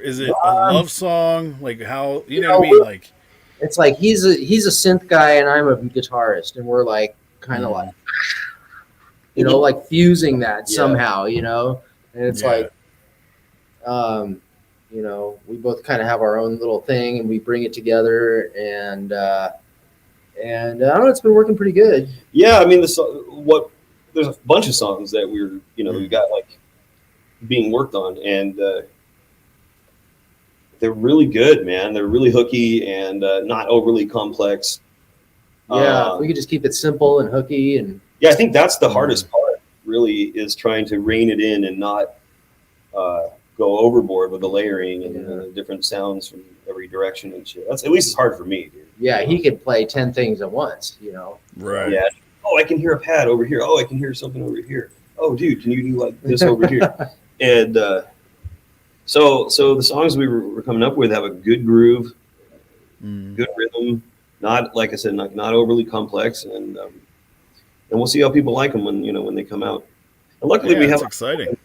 Is it a love song? Like how, you know what I mean? Like, it's like he's a synth guy and I'm a guitarist, and we're like kind of like, like fusing that somehow, and it's like, we both kind of have our own little thing and we bring it together, and I don't know, it's been working pretty good. Yeah, I mean, there's a bunch of songs that we got like being worked on, and they're really good, man. They're really hooky and not overly complex. Yeah, we could just keep it simple and hooky, and I think that's the hardest part. Really, is trying to rein it in and not go overboard with the layering and the different sounds from every direction and shit. That's at least it's hard for me, dude. Yeah, he could play 10 things at once, Right. Yeah. Oh, I can hear a pad over here. Oh, I can hear something over here. Oh, dude, can you do like this over here? And so the songs we were coming up with have a good groove, good rhythm. Not, like I said, not overly complex, and we'll see how people like them when they come out. And luckily, it's exciting.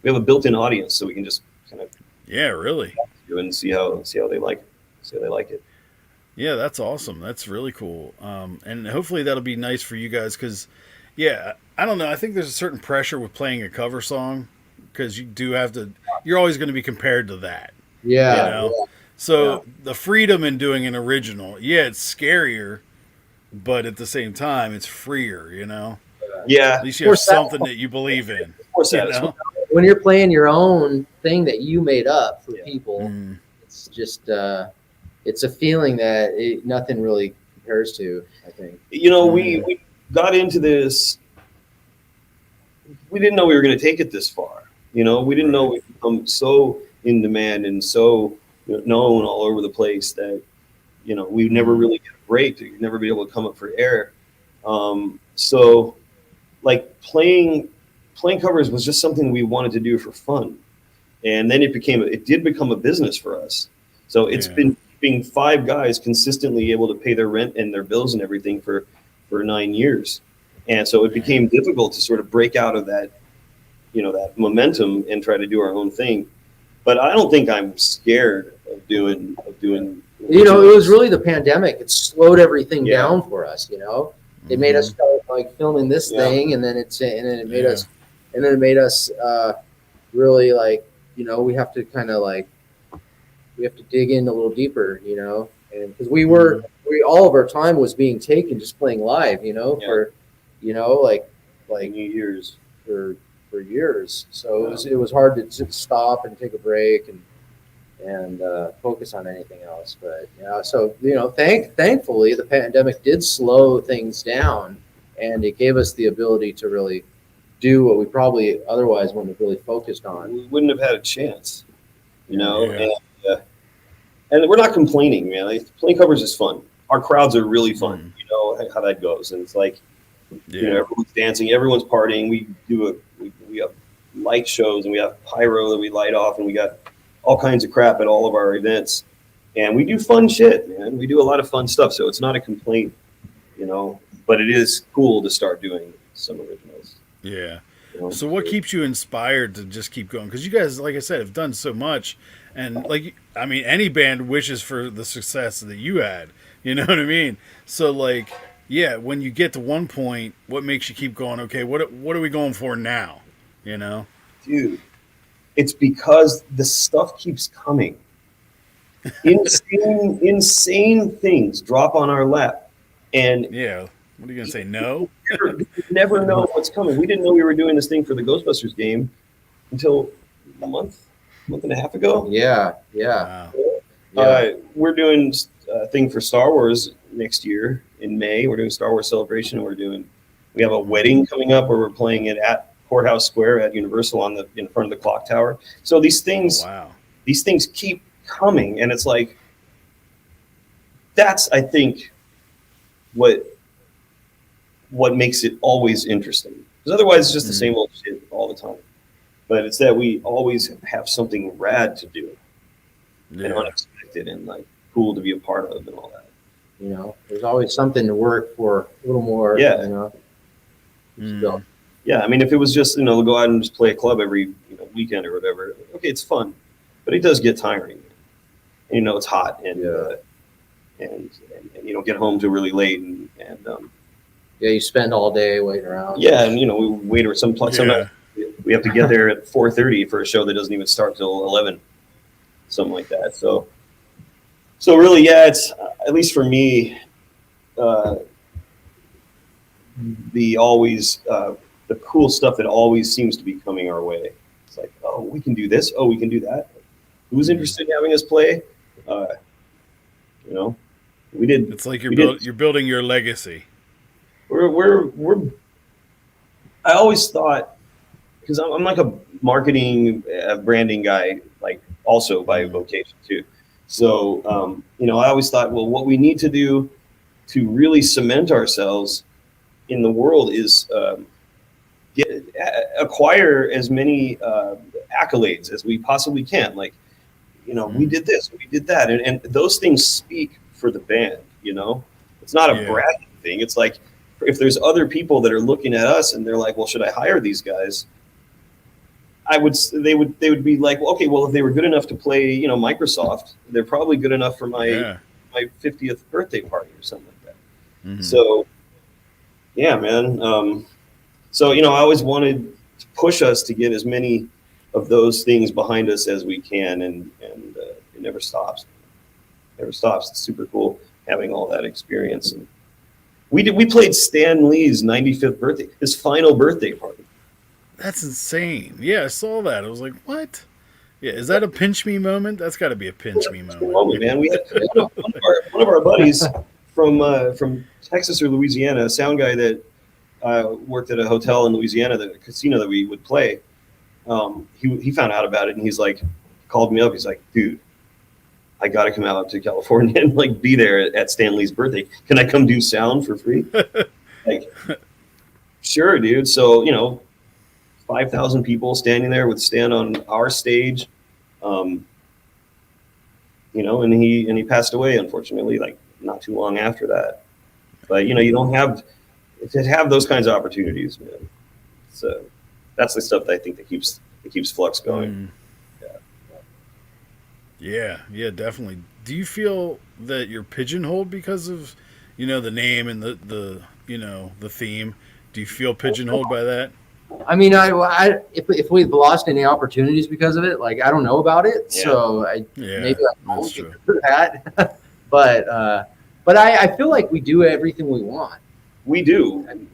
We have a built-in audience, so we can just kind of really and see how they like it. Yeah, that's awesome. That's really cool. And hopefully that'll be nice for you guys because, I don't know. I think there's a certain pressure with playing a cover song because you do have to. You're always going to be compared to that. Yeah. So the freedom in doing an original, it's scarier, but at the same time, it's freer. Yeah. At least you have something that you believe in. When you're playing your own thing that you made up for people, it's just it's a feeling that nothing really compares to, I think. We got into this. We didn't know we were going to take it this far. We didn't know we'd become so in demand and so known all over the place that we'd never really get a break. You'd never be able to come up for air. So like playing covers was just something we wanted to do for fun, and then it did become a business for us. So it's been keeping 5 guys consistently able to pay their rent and their bills and everything for 9 years, and so it became difficult to sort of break out of that that momentum and try to do our own thing. But I don't think I'm scared of doing. It was really the pandemic. It slowed everything down for us. It made us start like filming this thing, and then it made us really like we have to kind of like dig in a little deeper, and because all of our time was being taken just playing live, for like years for years. So it was hard to just stop and take a break and focus on anything else. But so thankfully the pandemic did slow things down, and it gave us the ability to really do what we probably otherwise wouldn't have really focused on. We wouldn't have had a chance, and we're not complaining, man. Like, playing covers is fun. Our crowds are really fun. You know how that goes, and it's like everyone's dancing, everyone's partying. We have light shows, and we have pyro that we light off, and we got all kinds of crap at all of our events, and we do fun shit, man. We do a lot of fun stuff, so it's not a complaint, but it is cool to start doing some originals. Yeah. So what keeps you inspired to just keep going? Because you guys, like I said, have done so much, and any band wishes for the success that you had. You know what I mean? So when you get to one point, what makes you keep going? Okay, what are we going for now? Dude, it's because the stuff keeps coming. Insane things drop on our lap, and what are you gonna say? No, you never know what's coming. We didn't know we were doing this thing for the Ghostbusters game until a month and a half ago. Yeah. Wow. We're doing a thing for Star Wars next year in May. We're doing Star Wars Celebration. We have a wedding coming up where we're playing it at Courthouse Square at Universal in front of the clock tower. So these things, Wow. these things keep coming, and it's like, that's, I think, what makes it always interesting. Because otherwise it's just the same old shit all the time. But it's that we always have something rad to do and unexpected and like cool to be a part of and all that. You know, there's always something to work for, a little more. Yeah. You know. So, Yeah, I mean, if it was just, go out and just play a club every weekend or whatever, okay, it's fun, but it does get tiring. And, it's hot, and you don't get home too really late, and yeah, you spend all day waiting around. yeah, and we wait or sometimes we have to get there at 4:30 for a show that doesn't even start till 11, something like that. So really, yeah, it's at least for me, the cool stuff that always seems to be coming our way. It's like, oh, we can do this. Oh, we can do that. Who's interested in having us play? We did. It's like you're building your legacy. We're. I always thought, because I'm like a marketing, branding guy, like also by vocation too. So I always thought, well, what we need to do to really cement ourselves in the world is acquire as many accolades as we possibly can. Like, we did this, we did that, and those things speak for the band. It's not a bragging thing. It's like, if there's other people that are looking at us and they're like, well, should I hire these guys? They would be like, well, okay, well, if they were good enough to play, Microsoft, they're probably good enough for my 50th birthday party or something like that. Mm-hmm. So, yeah, man. I always wanted to push us to get as many of those things behind us as we can, and it never stops. Never stops. It's super cool having all that experience. And we played Stan Lee's 95th birthday, his final birthday party. That's insane. Yeah, I saw that. I was like, what? Yeah, is that a pinch me moment? That's got to be a pinch me moment. Man. We had one of our buddies from Texas or Louisiana, a sound guy that worked at a hotel in Louisiana, the casino that we would play. He found out about it, and he's like, called me up. He's like, dude, I got to come out to California and like be there at Stan Lee's birthday. Can I come do sound for free? Like, sure, dude. So, 5,000 people standing there with Stan on our stage. And he passed away, unfortunately, like not too long after that. But, you don't have those kinds of opportunities, man. So that's the stuff that I think that keeps Flux going. Yeah, definitely. Do you feel that you're pigeonholed because of, the name and the theme? Do you feel pigeonholed by that? I mean, if we've lost any opportunities because of it, like, I don't know about it, so maybe I won't get for that. But I feel like we do everything we want. We do, and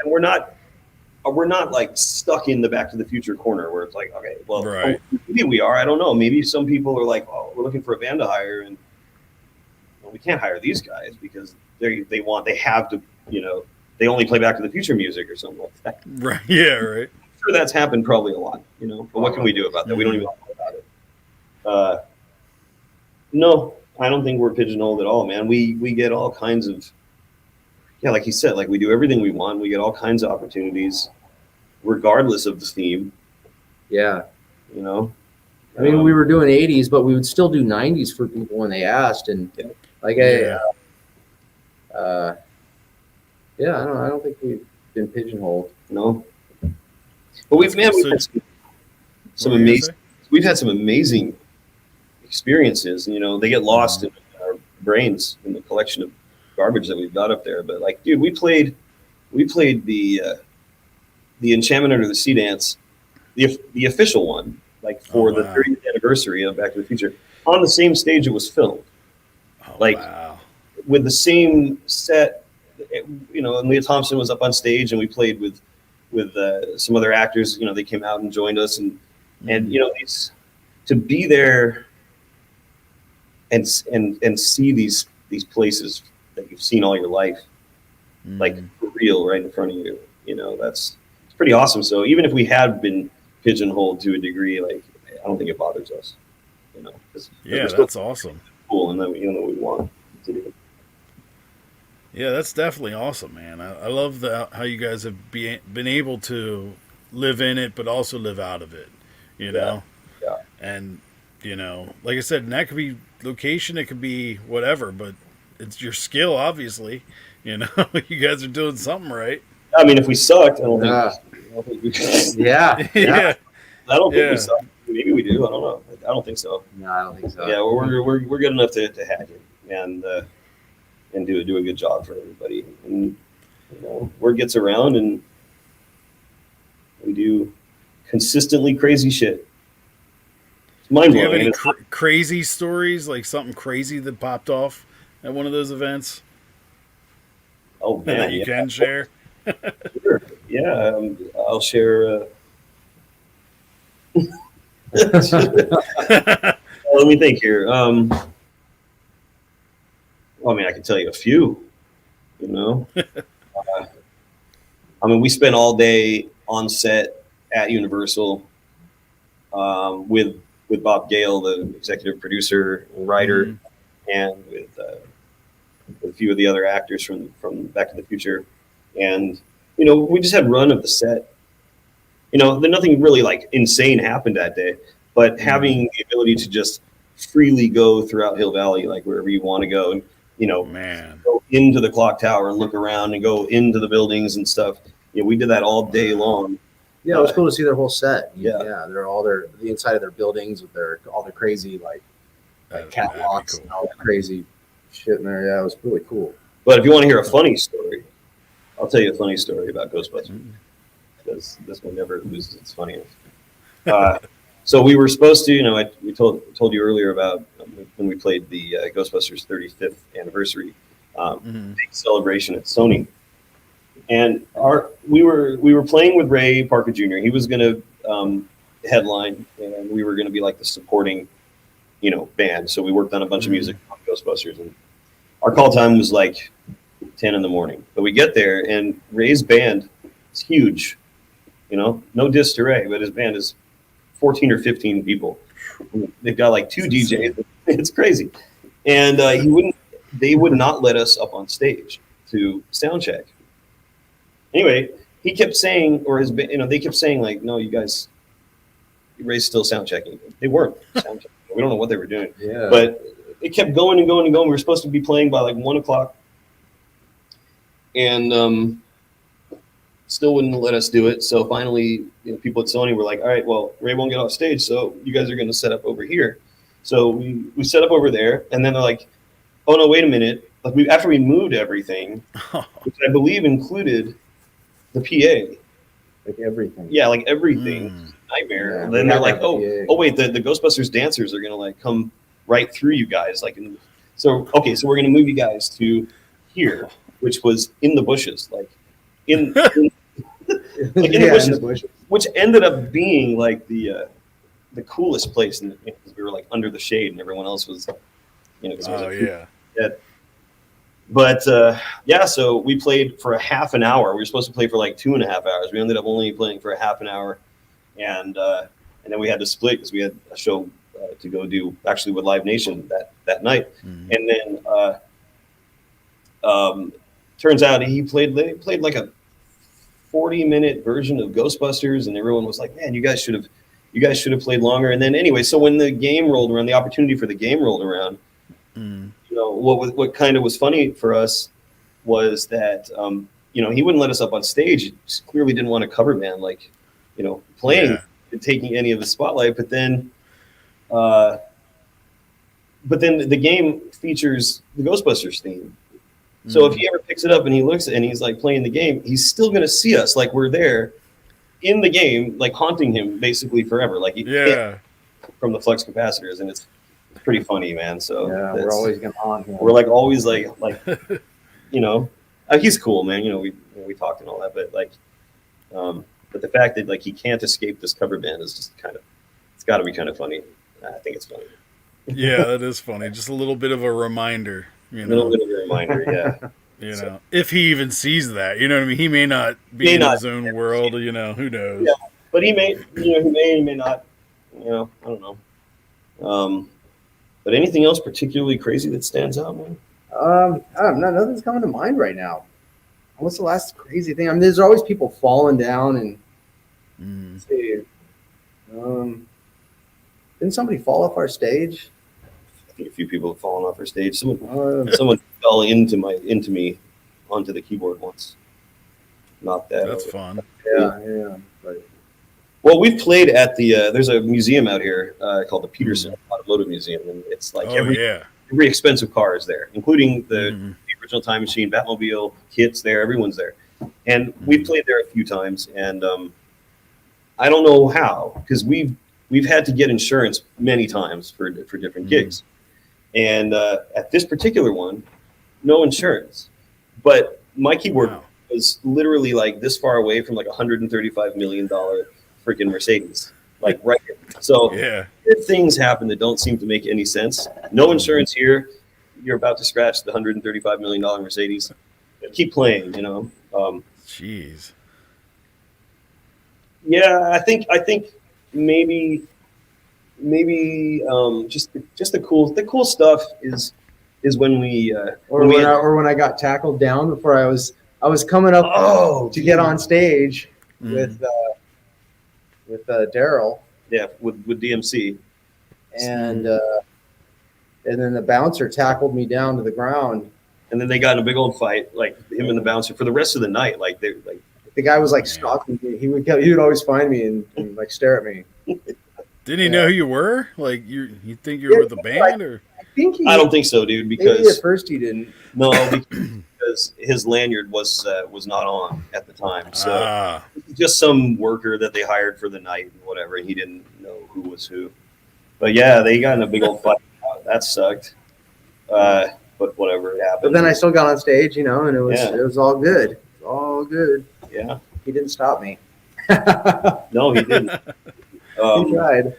we're not like stuck in the Back to the Future corner where it's like, okay, well, maybe we are. I don't know. Maybe some people are like, oh, we're looking for a band to hire, and we can't hire these guys because they have to, they only play Back to the Future music or something like that. Right. Yeah. Right. I'm sure that's happened probably a lot, But what can we do about that? We don't even know about it. No, I don't think we're pigeonholed at all, man. We get all kinds of, like he said, like we do everything we want. We get all kinds of opportunities, regardless of the theme. Yeah. I mean, we were doing 80s, but we would still do 90s for people when they asked, and I don't think we've been pigeonholed. No. But we've had some amazing. We've had some amazing experiences. They get lost in our brains in the collection of garbage that we've got up there. But like, dude, we played the Enchantment Under the Sea Dance, the official one, like for the 30th anniversary of Back to the Future, on the same stage it was filmed. With the same set. And Leah Thompson was up on stage, and we played with some other actors. They came out and joined us, and to be there and see these places that you've seen all your life, like for real, right in front of you. That's pretty awesome. So even if we had been pigeonholed to a degree, like I don't think it bothers us, you know. Yeah, that's awesome. Cool, and then even though we want to do it. Yeah, that's definitely awesome, man. I love how you guys have been able to live in it, but also live out of it, you know? Yeah. And, you know, like I said, and that could be location, it could be whatever, but it's your skill, obviously. You know, you guys are doing something right. I mean, if we sucked, I don't think we Yeah. Yeah. I don't think we suck. Maybe we do. I don't know. I don't think so. No, I don't think so. Yeah, we're good enough to hack it and do a good job for everybody. And you know, word gets around, and we do consistently crazy shit. It's mind Do you have blowing. any crazy stories, like something crazy that popped off at one of those events Oh man, that you can share? Sure. Yeah, I'll share. Let me think here. Well, I mean, I can tell you a few. You know, I mean, we spent all day on set at Universal with Bob Gale, the executive producer and writer, and with a few of the other actors from Back to the Future, and you know, we just had run of the set. You know, nothing really like insane happened that day, but having the ability to just freely go throughout Hill Valley, like wherever you want to go, and you know, go into the clock tower and look around and go into the buildings and stuff. You know, we did that all day long. Yeah, it was cool to see their whole set. Yeah. They're all the inside of their buildings with all the crazy like catwalks and all that crazy shit in there. Yeah, it was really cool. But if you want to hear a funny story, I'll tell you a funny story about Ghostbusters, because this one never loses its funniness. So we were supposed to, you know, we told you earlier about when we played the Ghostbusters 35th anniversary big celebration at Sony, and we were playing with Ray Parker Jr. He was going to headline, and we were going to be like the supporting, you know, band. So we worked on a bunch of music on Ghostbusters, and our call time was like 10 in the morning. But we get there, and Ray's band is huge. You know, no diss to Ray, but his band is 14 or 15 people. They've got like 2 DJs. It's crazy. And they would not let us up on stage to sound check. Anyway, he kept saying, or they kept saying like, no, you guys, Ray's still sound checking. They weren't sound checking. We don't know what they were doing. Yeah. But it kept going and going and going. We were supposed to be playing by like 1 o'clock. And still wouldn't let us do it. So finally, you know, people at Sony were like, all right, well, Ray won't get off stage, so you guys are going to set up over here. So we set up over there, and then they're like, oh, no, wait a minute. Like after we moved everything, which I believe included the PA. Like everything. Yeah, like everything. Nightmare. Yeah, and then they're like, oh, wait, the Ghostbusters dancers are going to like come right through you guys. So we're going to move you guys to here, which was in the bushes, like in the bushes, which ended up being like the coolest place, and because we were like under the shade, and everyone else was, you know, because it was dead. But so we played for a half an hour. We were supposed to play for like 2.5 hours. We ended up only playing for a half an hour, and then we had to split because we had a show to go do actually with Live Nation that night, and then turns out they played like a 40-minute version of Ghostbusters, and everyone was like, man, you guys should have played longer. And then anyway, so when the game rolled around, the opportunity for the game rolled around, you know, what kind of was funny for us was that you know, he wouldn't let us up on stage. He just clearly didn't want a cover band like, you know, playing and taking any of the spotlight. But then the game features the Ghostbusters theme. So if he ever picks it up and he looks and he's like playing the game, he's still going to see us like we're there in the game, like haunting him basically forever. Like from the Flux Capacitors, and it's pretty funny, man. So we're always going to haunt him. We're like always like you know, he's cool, man. You know, we talked and all that, but like, but the fact that like he can't escape this cover band is just it's got to be kind of funny. I think it's funny. Yeah, that is funny. Just a little bit of a reminder. You know? A little bit of a reminder, yeah. You So- know, if he even sees that, you know what I mean. He may not be May in not. his own world. You know, who knows? Yeah. But he may, he may not. You know, I don't know. But anything else particularly crazy that stands out, man? I don't know. Nothing's coming to mind right now. What's the last crazy thing? I mean, there's always people falling down and. Mm. Let's see. Didn't somebody fall off our stage? I think a few people have fallen off our stage. Someone Uh, someone fell into me onto the keyboard once. Not that. That's fun. yeah. But, Well, we've played at the. There's a museum out here called the Peterson Automotive Museum, and it's like Oh every yeah. expensive car is there, including the Mhm. original Time Machine, Batmobile, Kit's there. Everyone's there, and we've played there a few times, and I don't know how because we've had to get insurance many times for different gigs, and at this particular one, no insurance, but my keyboard Wow. was literally like this far away from like $135 million freaking Mercedes, like right here. So Yeah. if things happen that don't seem to make any sense, no insurance here. You're about to scratch the $135 million Mercedes. Keep playing, you know. Jeez. Yeah, I think maybe just the cool stuff is when we when I got tackled down before I was coming up to get on stage Mm. with Daryl with DMC. and then the bouncer tackled me down to the ground. And then they got in a big old fight, like him and the bouncer, for the rest of the night. Like they like The guy was like stalking me. He would always find me and like stare at me. Didn't he know who you were? Like you think you were with the band or? I think he. I don't think so, dude. Maybe Because at first he didn't. no, because his lanyard was not on at the time. So Ah. just some worker that they hired for the night and whatever, and he didn't know who was who. But yeah, they got in a big old fight. That sucked. But whatever, it happened. But then I still got on stage, and it Yeah. was all good. It was all good. Yeah. He didn't stop me. No, he didn't. He tried.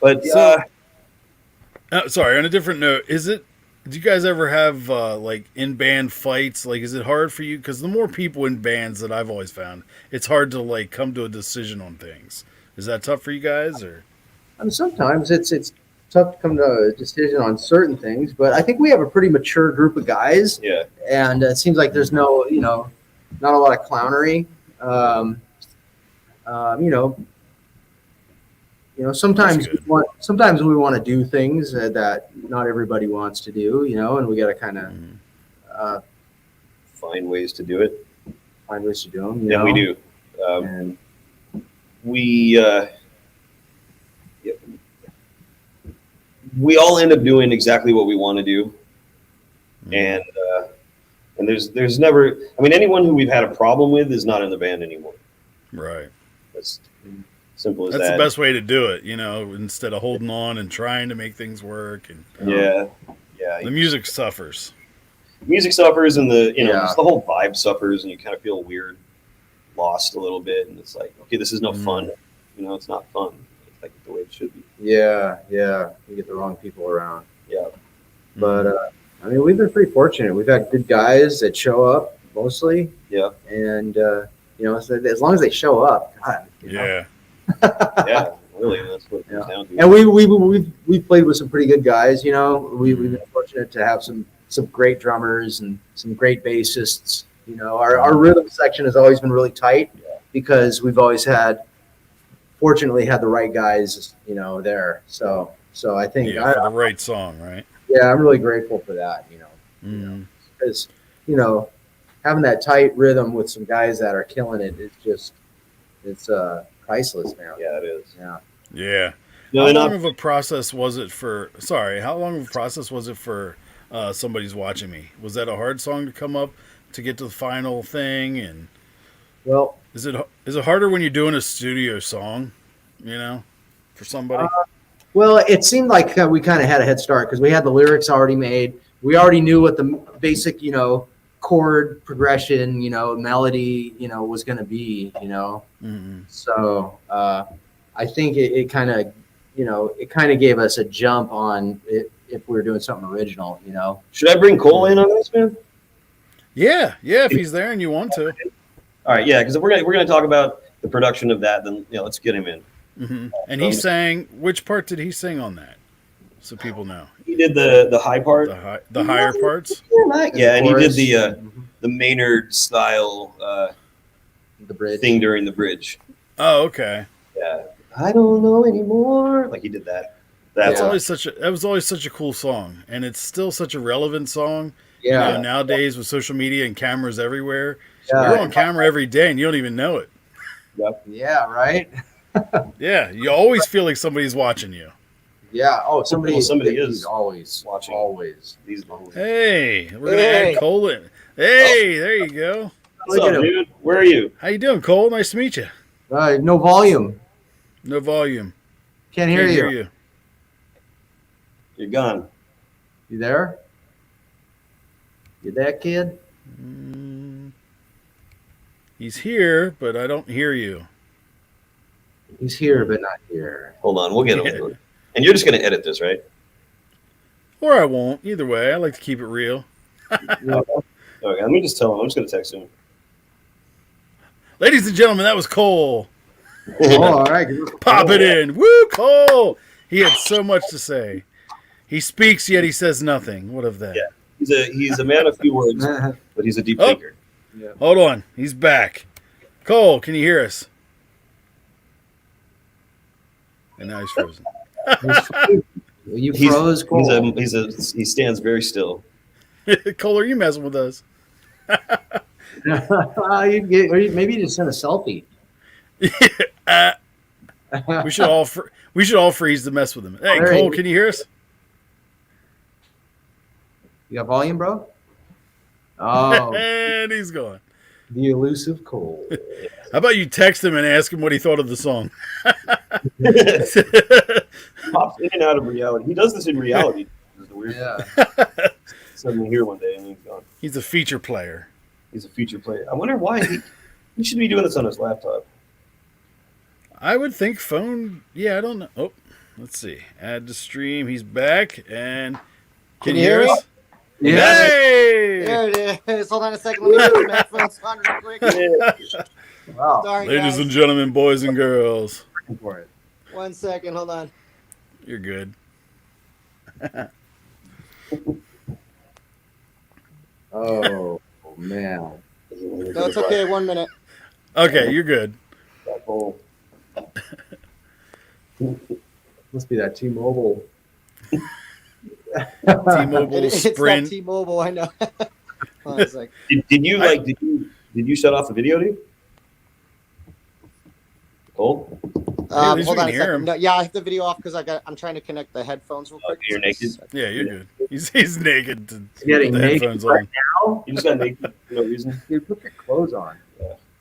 But So- sorry, on a different note, do you guys ever have like in band fights? Like, is it hard for you? Because the more people in bands that I've always found, it's hard to like come to a decision on things. Is that tough for you guys, or? I mean, sometimes it's tough to come to a decision on certain things, but I think we have a pretty mature group of guys, yeah, and it seems like there's no, not a lot of clownery. Sometimes That's sometimes we want to do things that not everybody wants to do, and we got to kind of find ways to do it. find ways to do them. Yeah, we do. And We all end up doing exactly what we want to do, and there's never. I mean, anyone who we've had a problem with is not in the band anymore. Right. That's simple as That's that. the best way to do it, instead of holding on and trying to make things work. And Yeah. the music suffers. Music suffers, and Yeah. just the whole vibe suffers, and you kind of feel weird, lost a little bit, and it's like, okay, this is no fun. It's not fun. It's like the way it should be. yeah, you get the wrong people around. Yeah. But I mean, we've been pretty fortunate. We've had good guys that show up mostly, Yeah. and so as long as they show up, God, Yeah. Yeah. Really, that's what it comes down to. And we've played with some pretty good guys. We've been fortunate to have some great drummers and some great bassists. Our rhythm section has always been really tight because we've always fortunately had the right guys, there. So I think Yeah, for the right song, right? I'm really grateful for that. Mm. Because having that tight rhythm with some guys that are killing it is just it's priceless, man. Yeah, it is. Yeah. Yeah. No, How they're long not. of a process was it for? Sorry, how long of a process was it for Somebody's Watching Me? Was that a hard song to come up to get to the final thing? And Well, is it harder when you're doing a studio song? For somebody. Well, it seemed like we kind of had a head start because we had the lyrics already made. We already knew what the basic, chord progression, melody, was going to be, Mm-hmm. So I think it kind of gave us a jump on it if we were doing something original, Should I bring Cole in on this, man? Yeah, if he's there and you want to. All right, yeah, because if we're gonna talk about the production of that, then let's get him in. Mm-hmm. And he sang. Which part did he sing on that? So people know. He did the high part. The higher parts. Yeah, and he did the Mhm. the Maynard style The bridge. thing during the bridge. Oh, okay. Yeah, I don't know anymore. Like he did that. That's That was always such a cool song, and it's still such a relevant song. Yeah. You know, nowadays with social media and cameras everywhere, Yeah. you're on camera every day and you don't even know it. Yeah, right? Yeah, you always feel like somebody's watching you. Yeah. Oh, somebody is always watching. Always. These. Hey, we're gonna Hey. add Cole in. Hey, there you go. What's Look up, at him. dude? Where are you? How you doing, Cole? Nice to meet you. No volume. No volume. Can't hear Can't you. You're gone. You there? You there, kid? Mm, he's here, but I don't hear you. He's here, but not here. Hold on, we'll get Yeah. him. And you're just gonna edit this, right? Or I won't. Either way, I like to keep it real. Okay, let me just tell him. I'm just gonna text him. Ladies and gentlemen, that was Cole. Oh, all right. Pop it in. Woo, Cole. He had so much to say. He speaks, yet he says nothing. What of that? Yeah. He's a man of few words, but he's a deep Oh. thinker. Hold on. He's back. Cole, can you hear us? And now he's frozen. You froze, Cole. He stands very still. Cole, are you messing with us? Or maybe you just sent a selfie. We should all freeze to mess with him. Hey, There Cole, he- can you hear us? You got volume, bro? Oh, Um, And he's gone. the elusive Cole. How about you text him and ask him what he thought of the song? Pops in and out of reality. He does this in reality. This is the weird Yeah. suddenly here one day and he's gone. He's a feature player. He's a feature player. I wonder why he should be doing this on his laptop. I would think phone. Yeah, I don't know. Oh, let's see. Add to stream. He's back. And can you hear us? Yeah. Hey! There it is. Hold on a second. Let me get my headphones on real quick. Wow. Sorry, Ladies guys. and gentlemen, boys and girls. For it. 1 second. Hold on. You're good. Oh, man. No, it's okay. 1 minute. Okay, you're good. That whole- Must be that T-Mobile. T-Mobile It's not Sprint. T-Mobile. I know. Hold on a sec. Did you shut off the video, dude? Cole? at least Hold we on can a hear him. second. No, yeah, I have the video off because I'm trying to connect the headphones real quick. Okay, you're naked? Yeah, you're good. He's naked. To Getting the naked headphones right on. now? You just got naked for no reason. Dude, put your clothes on.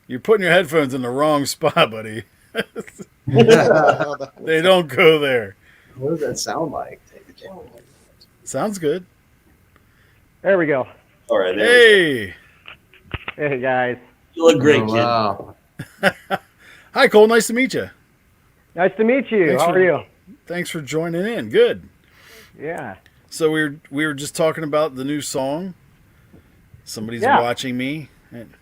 You're putting your headphones in the wrong spot, buddy. Hold on. They don't go there. What does that sound like? Sounds good. There we go. All right, there we go. Hey. Hey guys, You look great, Oh, kid. wow. Hi, Cole. Nice to meet you. nice to meet you. Thanks How for- are you? Thanks for joining in. Good. Yeah. So we were just talking about the new song. Somebody's Yeah. watching me. And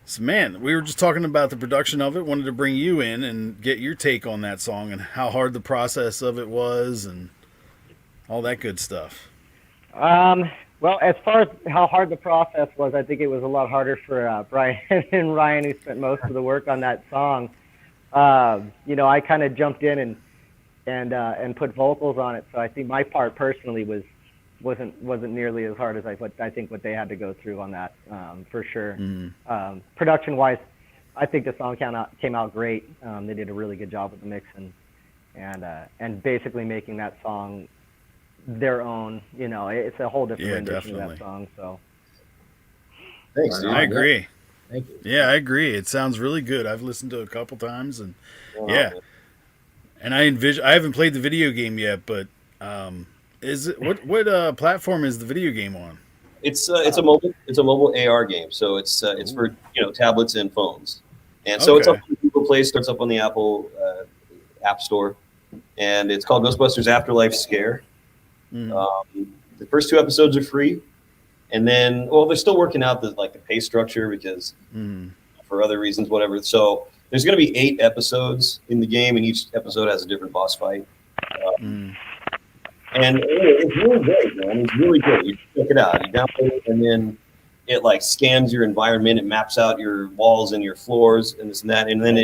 so, man, we were just talking about the production of it. Wanted to bring you in and get your take on that song and how hard the process of it was and all that good stuff. Well, as far as how hard the process was, I think it was a lot harder for Brian and Ryan, who spent most of the work on that song. I kind of jumped in and put vocals on it, so I think my part personally wasn't nearly as hard as I think what they had to go through on that, for sure. Production wise, I think the song came out great. They did a really good job with the mix and basically making that song their own. It's a whole different Yeah, rendition of definitely. that song. So Thanks, dude. I agree. Thank you. Yeah, I agree. It sounds really good. I've listened to it a couple times and Wow. yeah. And I haven't played the video game yet, but is it what platform is the video game on? It's a mobile AR game, so it's for tablets and phones, and so it's Okay. up on Google Play, starts up on the Apple App Store, and it's called Ghostbusters Afterlife Scare. Mhm. The first 2 episodes are free, And then, well, they're still working out the pay structure because for other reasons, whatever. So there's going to be 8 episodes in the game, and each episode has a different boss fight. And it's really good, man. It's really good. You check it out. You download it, and then it like scans your environment. It maps out your walls and your floors and this and that. And then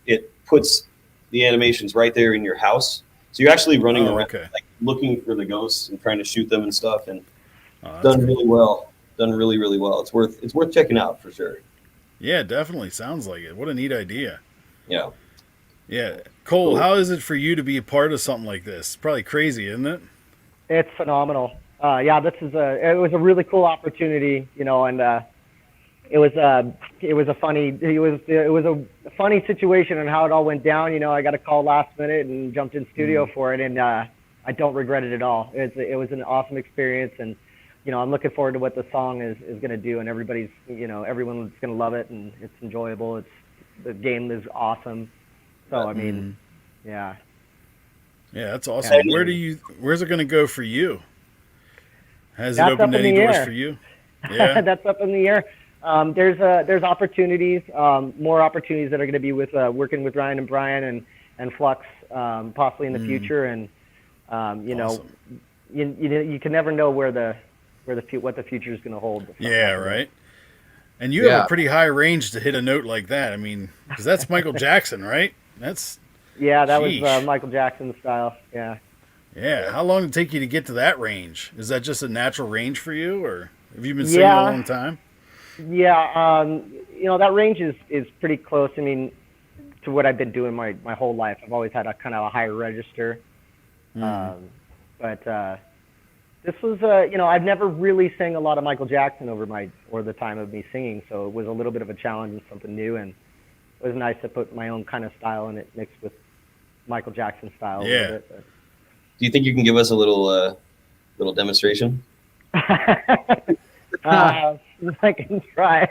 it puts the animations right there in your house. So you're actually running around, like looking for the ghosts and trying to shoot them and stuff. And done really well. Done really, really well. It's worth checking out for sure. Yeah, definitely. Sounds like it. What a neat idea. Yeah. Yeah. Cole, how is it for you to be a part of something like this? Probably crazy, isn't it? It's phenomenal. It was a really cool opportunity, and it was a funny situation and how it all went down. I got a call last minute and jumped in studio for it, and I don't regret it at all. It was an awesome experience, and I'm looking forward to what the song is going to do, and everybody's everyone's going to love it, and it's enjoyable. The game is awesome. So I mean, yeah, that's awesome. Where's it going to go for you? Has it opened any doors for you? Yeah, that's up in the air. There's opportunities, more opportunities that are going to be with working with Ryan and Brian and Flux, possibly in the future. And awesome. You can never know what the future is going to hold. Yeah, right. And you have a pretty high range to hit a note like that. I mean, because that's Michael Jackson, right? That was Michael Jackson style. Yeah. Yeah. How long did it take you to get to that range? Is that just a natural range for you, or have you been singing a long time? Yeah. That range is pretty close. I mean, to what I've been doing my whole life. I've always had a kind of a higher register. But this was, I've never really sang a lot of Michael Jackson over the time of me singing, so it was a little bit of a challenge and something new, and it was nice to put my own kind of style in it mixed with Michael Jackson style. Yeah. A little bit, do you think you can give us a little demonstration? I can try.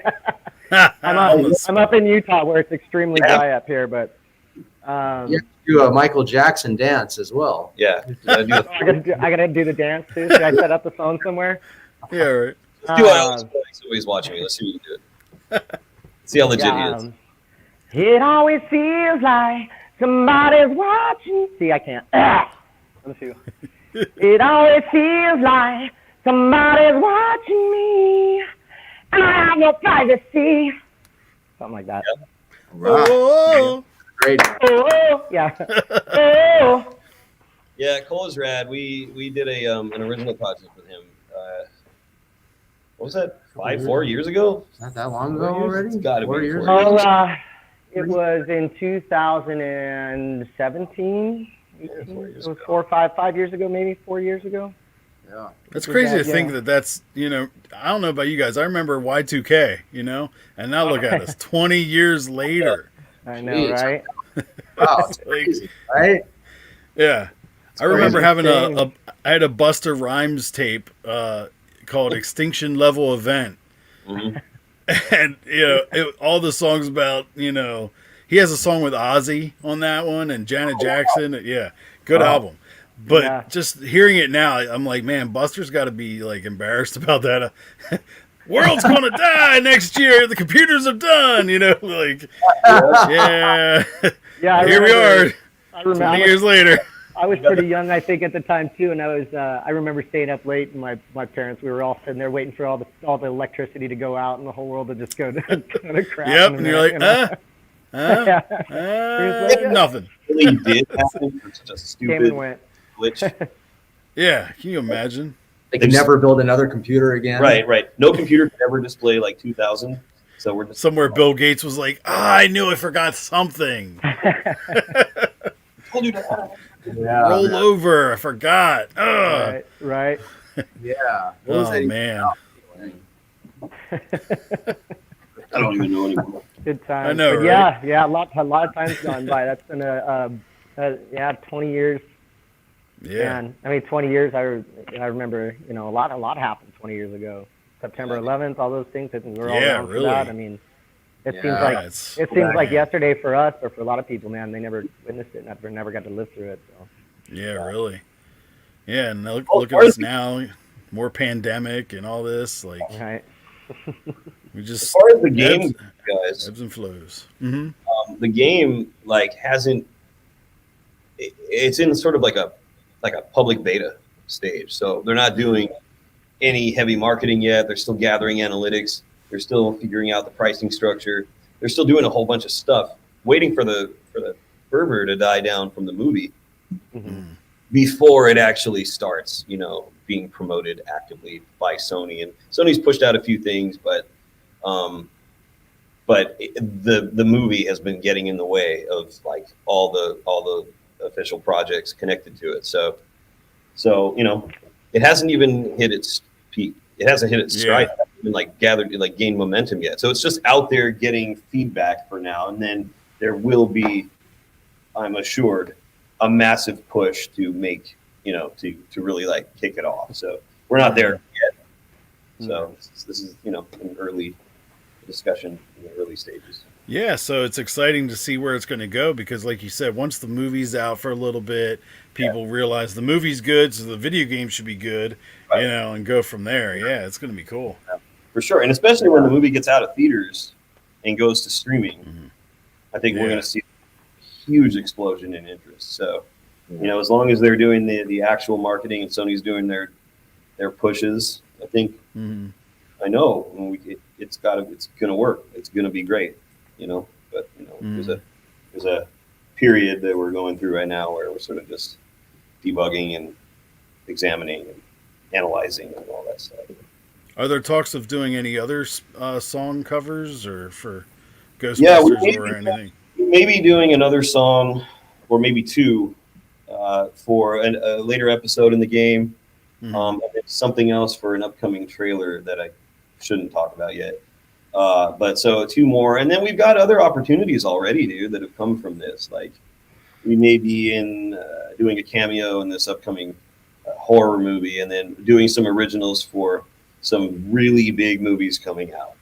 I'm up in Utah where it's extremely dry up here, but you have to do a Michael Jackson dance as well. Yeah. I gotta do the dance too. Should I set up the phone somewhere? Yeah, right. Let's do it. Somebody's watching me. Let's see what we can do. See how legit he is. It always feels like somebody's watching. See, I can't. Let me see. It always feels like somebody's watching me, and I have no privacy. Something like that. Yeah. Right. Oh, great. Oh, yeah. Oh. Yeah, Cole is rad. We did an original project with him. What was that? 4 years ago? Not that long ago already? It's got to be 4 years ago. ago. It was in 2017. Yeah, 4 years it was ago. 5 years ago, maybe 4 years ago. Yeah. That's crazy to think that's, I don't know about you guys. I remember Y2K, and now look at us 20 years later. I know, right? Wow, it's crazy, right? Yeah. I remember having I had a Busta Rhymes tape called Extinction Level Event. Mm-hmm. And, all the songs about, he has a song with Ozzy on that one and Janet Jackson. Yeah, good album. But just hearing it now, I'm like, man, Buster's got to be like embarrassed about that. World's going to die next year. The computers are done, like, yeah. Yeah, here we are. 20 years later. I was pretty young, I think, at the time too, and I remember staying up late, and my parents, we were all sitting there waiting for all the electricity to go out and the whole world to just go to crap. Yep, and you're like, nothing. Really did happen. It's just a stupid Came and went. glitch. Yeah, can you imagine? They can never build another computer again. Right. No computer can ever display like 2000. So we're just somewhere. Bill Gates was like, I knew I forgot something. told you to. Yeah. Roll over. I forgot. Right. Yeah. Oh, man. I don't even know anymore. Good time. I know, but right? Yeah. A lot of time's gone by. That's been 20 years. Yeah. Man, 20 years. I remember, a lot happened 20 years ago. September 11th, all those things. I think we're all around for that. It seems like yesterday for us, or for a lot of people, man. They never witnessed it, never got to live through it. So. Yeah, really. Yeah, and look at us now. more pandemic and all this. Like Right. we just As far as the game, ebbs, guys, ebbs and flows. Hmm. the game like hasn't. It's in sort of like a public beta stage, so they're not doing any heavy marketing yet. They're still gathering analytics. They're still figuring out the pricing structure. They're still doing a whole bunch of stuff, waiting for the fervor to die down from the movie before it actually starts, being promoted actively by Sony. And Sony's pushed out a few things, but the movie has been getting in the way of like all the official projects connected to it. So it hasn't even hit its peak. It hasn't hit its stride. It hasn't even gained momentum yet. So it's just out there getting feedback for now, and then there will be, I'm assured, a massive push to make to really like kick it off. So we're not there yet. So this is an early discussion in the early stages. Yeah, so it's exciting to see where it's going to go because, like you said, once the movie's out for a little bit, people realize the movie's good, so the video game should be good, and go from there. Yeah, it's going to be cool. Yeah, for sure, and especially when the movie gets out of theaters and goes to streaming, I think we're going to see a huge explosion in interest. So, as long as they're doing the actual marketing and Sony's doing their pushes, I think I know it's going to work. It's going to be great. But there's a period that we're going through right now where we're sort of just debugging and examining and analyzing and all that stuff. Are there talks of doing any other song covers or for Ghostbusters or anything? Maybe doing another song or maybe two for a later episode in the game. And then something else for an upcoming trailer that I shouldn't talk about yet. But so two more, and then we've got other opportunities already, dude, that have come from this. Like we may be doing a cameo in this upcoming horror movie, and then doing some originals for some really big movies coming out.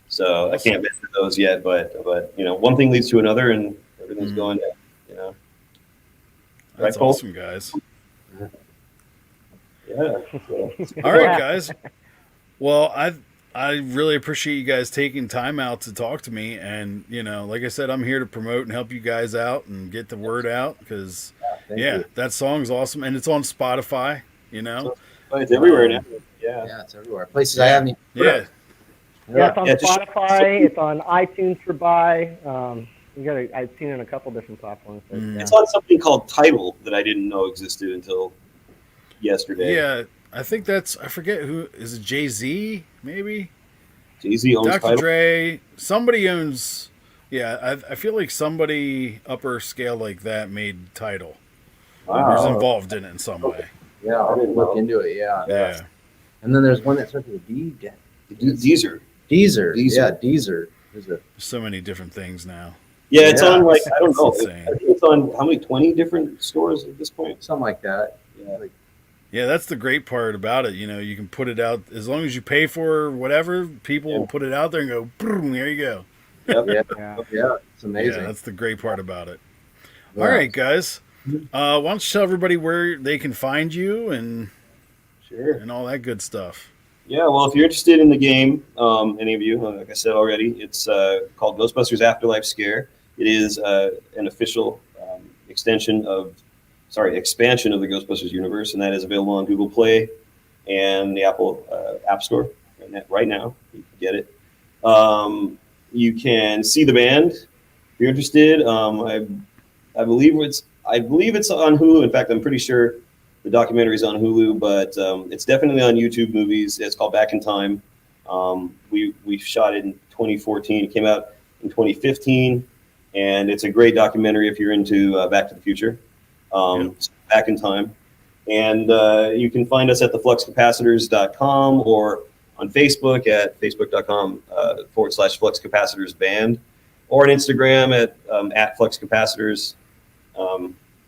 So I can't mention those yet, but one thing leads to another, and everything's going down. That's awesome, guys. Yeah. All right, guys. Well, I really appreciate you guys taking time out to talk to me. And, like I said, I'm here to promote and help you guys out and get the word out because, that song's awesome. And it's on Spotify, It's everywhere now. Yeah, it's everywhere. Places I haven't even it's on Spotify. It's on iTunes for buy. I've seen it on a couple different platforms. But, It's on something called Tidal that I didn't know existed until yesterday. Yeah. I think I forget who, is it Jay-Z, maybe? Jay-Z owns Dr. Tidal. Dre, somebody owns, I feel like somebody upper scale like that made Tidal. Wow. Was involved in it in some way. Yeah, I'll look into it. Yeah. And then there's one that starts with a D. Deezer. Deezer. Yeah, Deezer. There's so many different things now. Yeah, it's on I don't know. Insane. I think it's on how many 20 different stores at this point? Something like that. Yeah. Yeah, that's the great part about it. You can put it out as long as you pay for whatever. People will put it out there and go, boom, there you go. Yeah, it's amazing. Yeah, that's the great part about it. All right, guys. Why don't you tell everybody where they can find you and all that good stuff. Yeah, well, if you're interested in the game, any of you, like I said already, it's called Ghostbusters Afterlife Scare. It is an official expansion of the Ghostbusters universe, and that is available on Google Play and the Apple App Store right now. You can get it. You can see the band if you're interested. I believe it's on Hulu. In fact, I'm pretty sure the documentary is on Hulu, but it's definitely on YouTube Movies. It's called Back in Time. We shot it in 2014. It came out in 2015, and it's a great documentary if you're into Back to the Future. Back in Time. And you can find us at thefluxcapacitors.com or on Facebook at facebook.com/Flux Capacitors Band, or on Instagram at Flux Capacitors.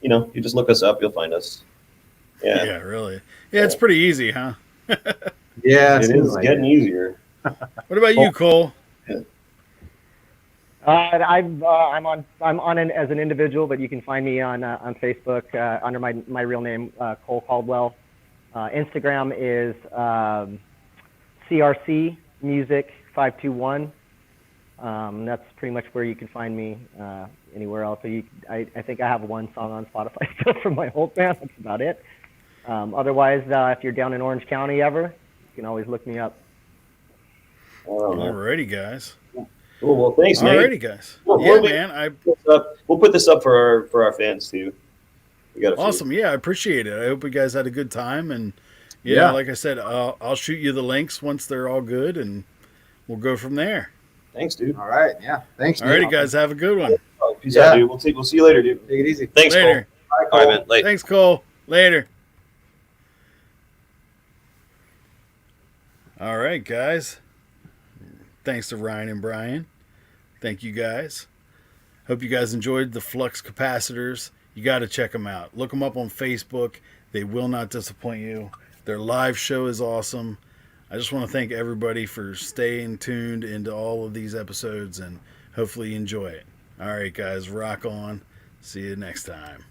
You just look us up, you'll find us. Yeah, really. Yeah, it's pretty easy, huh? Yeah, it is getting easier. What about you, Cole? I'm on it as an individual, but you can find me on Facebook under my real name, Cole Caldwell. Instagram is CRC Music 521. That's pretty much where you can find me. Anywhere else. So I think I have one song on Spotify still from my old band. That's about it. Otherwise, if you're down in Orange County ever, you can always look me up. Alrighty, guys. Cool. Well, thanks, man. Alrighty, guys. Well, Yeah, man. We'll put this up for our fans too. We got Awesome. Yeah, I appreciate it. I hope you guys had a good time. And like I said, I'll shoot you the links once they're all good, and we'll go from there. Thanks, dude. All right. Yeah. Thanks. Dude. Alrighty, guys. Have a good one. Peace out, dude. We'll see you later, dude. Take it easy. Thanks, Later. Cole. All right, man. Later. Thanks, Cole. Later. All right, guys. Thanks to Ryan and Brian. Thank you, guys. Hope you guys enjoyed the Flux Capacitors. You got to check them out. Look them up on Facebook. They will not disappoint you. Their live show is awesome. I just want to thank everybody for staying tuned into all of these episodes, and hopefully you enjoy it. All right, guys. Rock on. See you next time.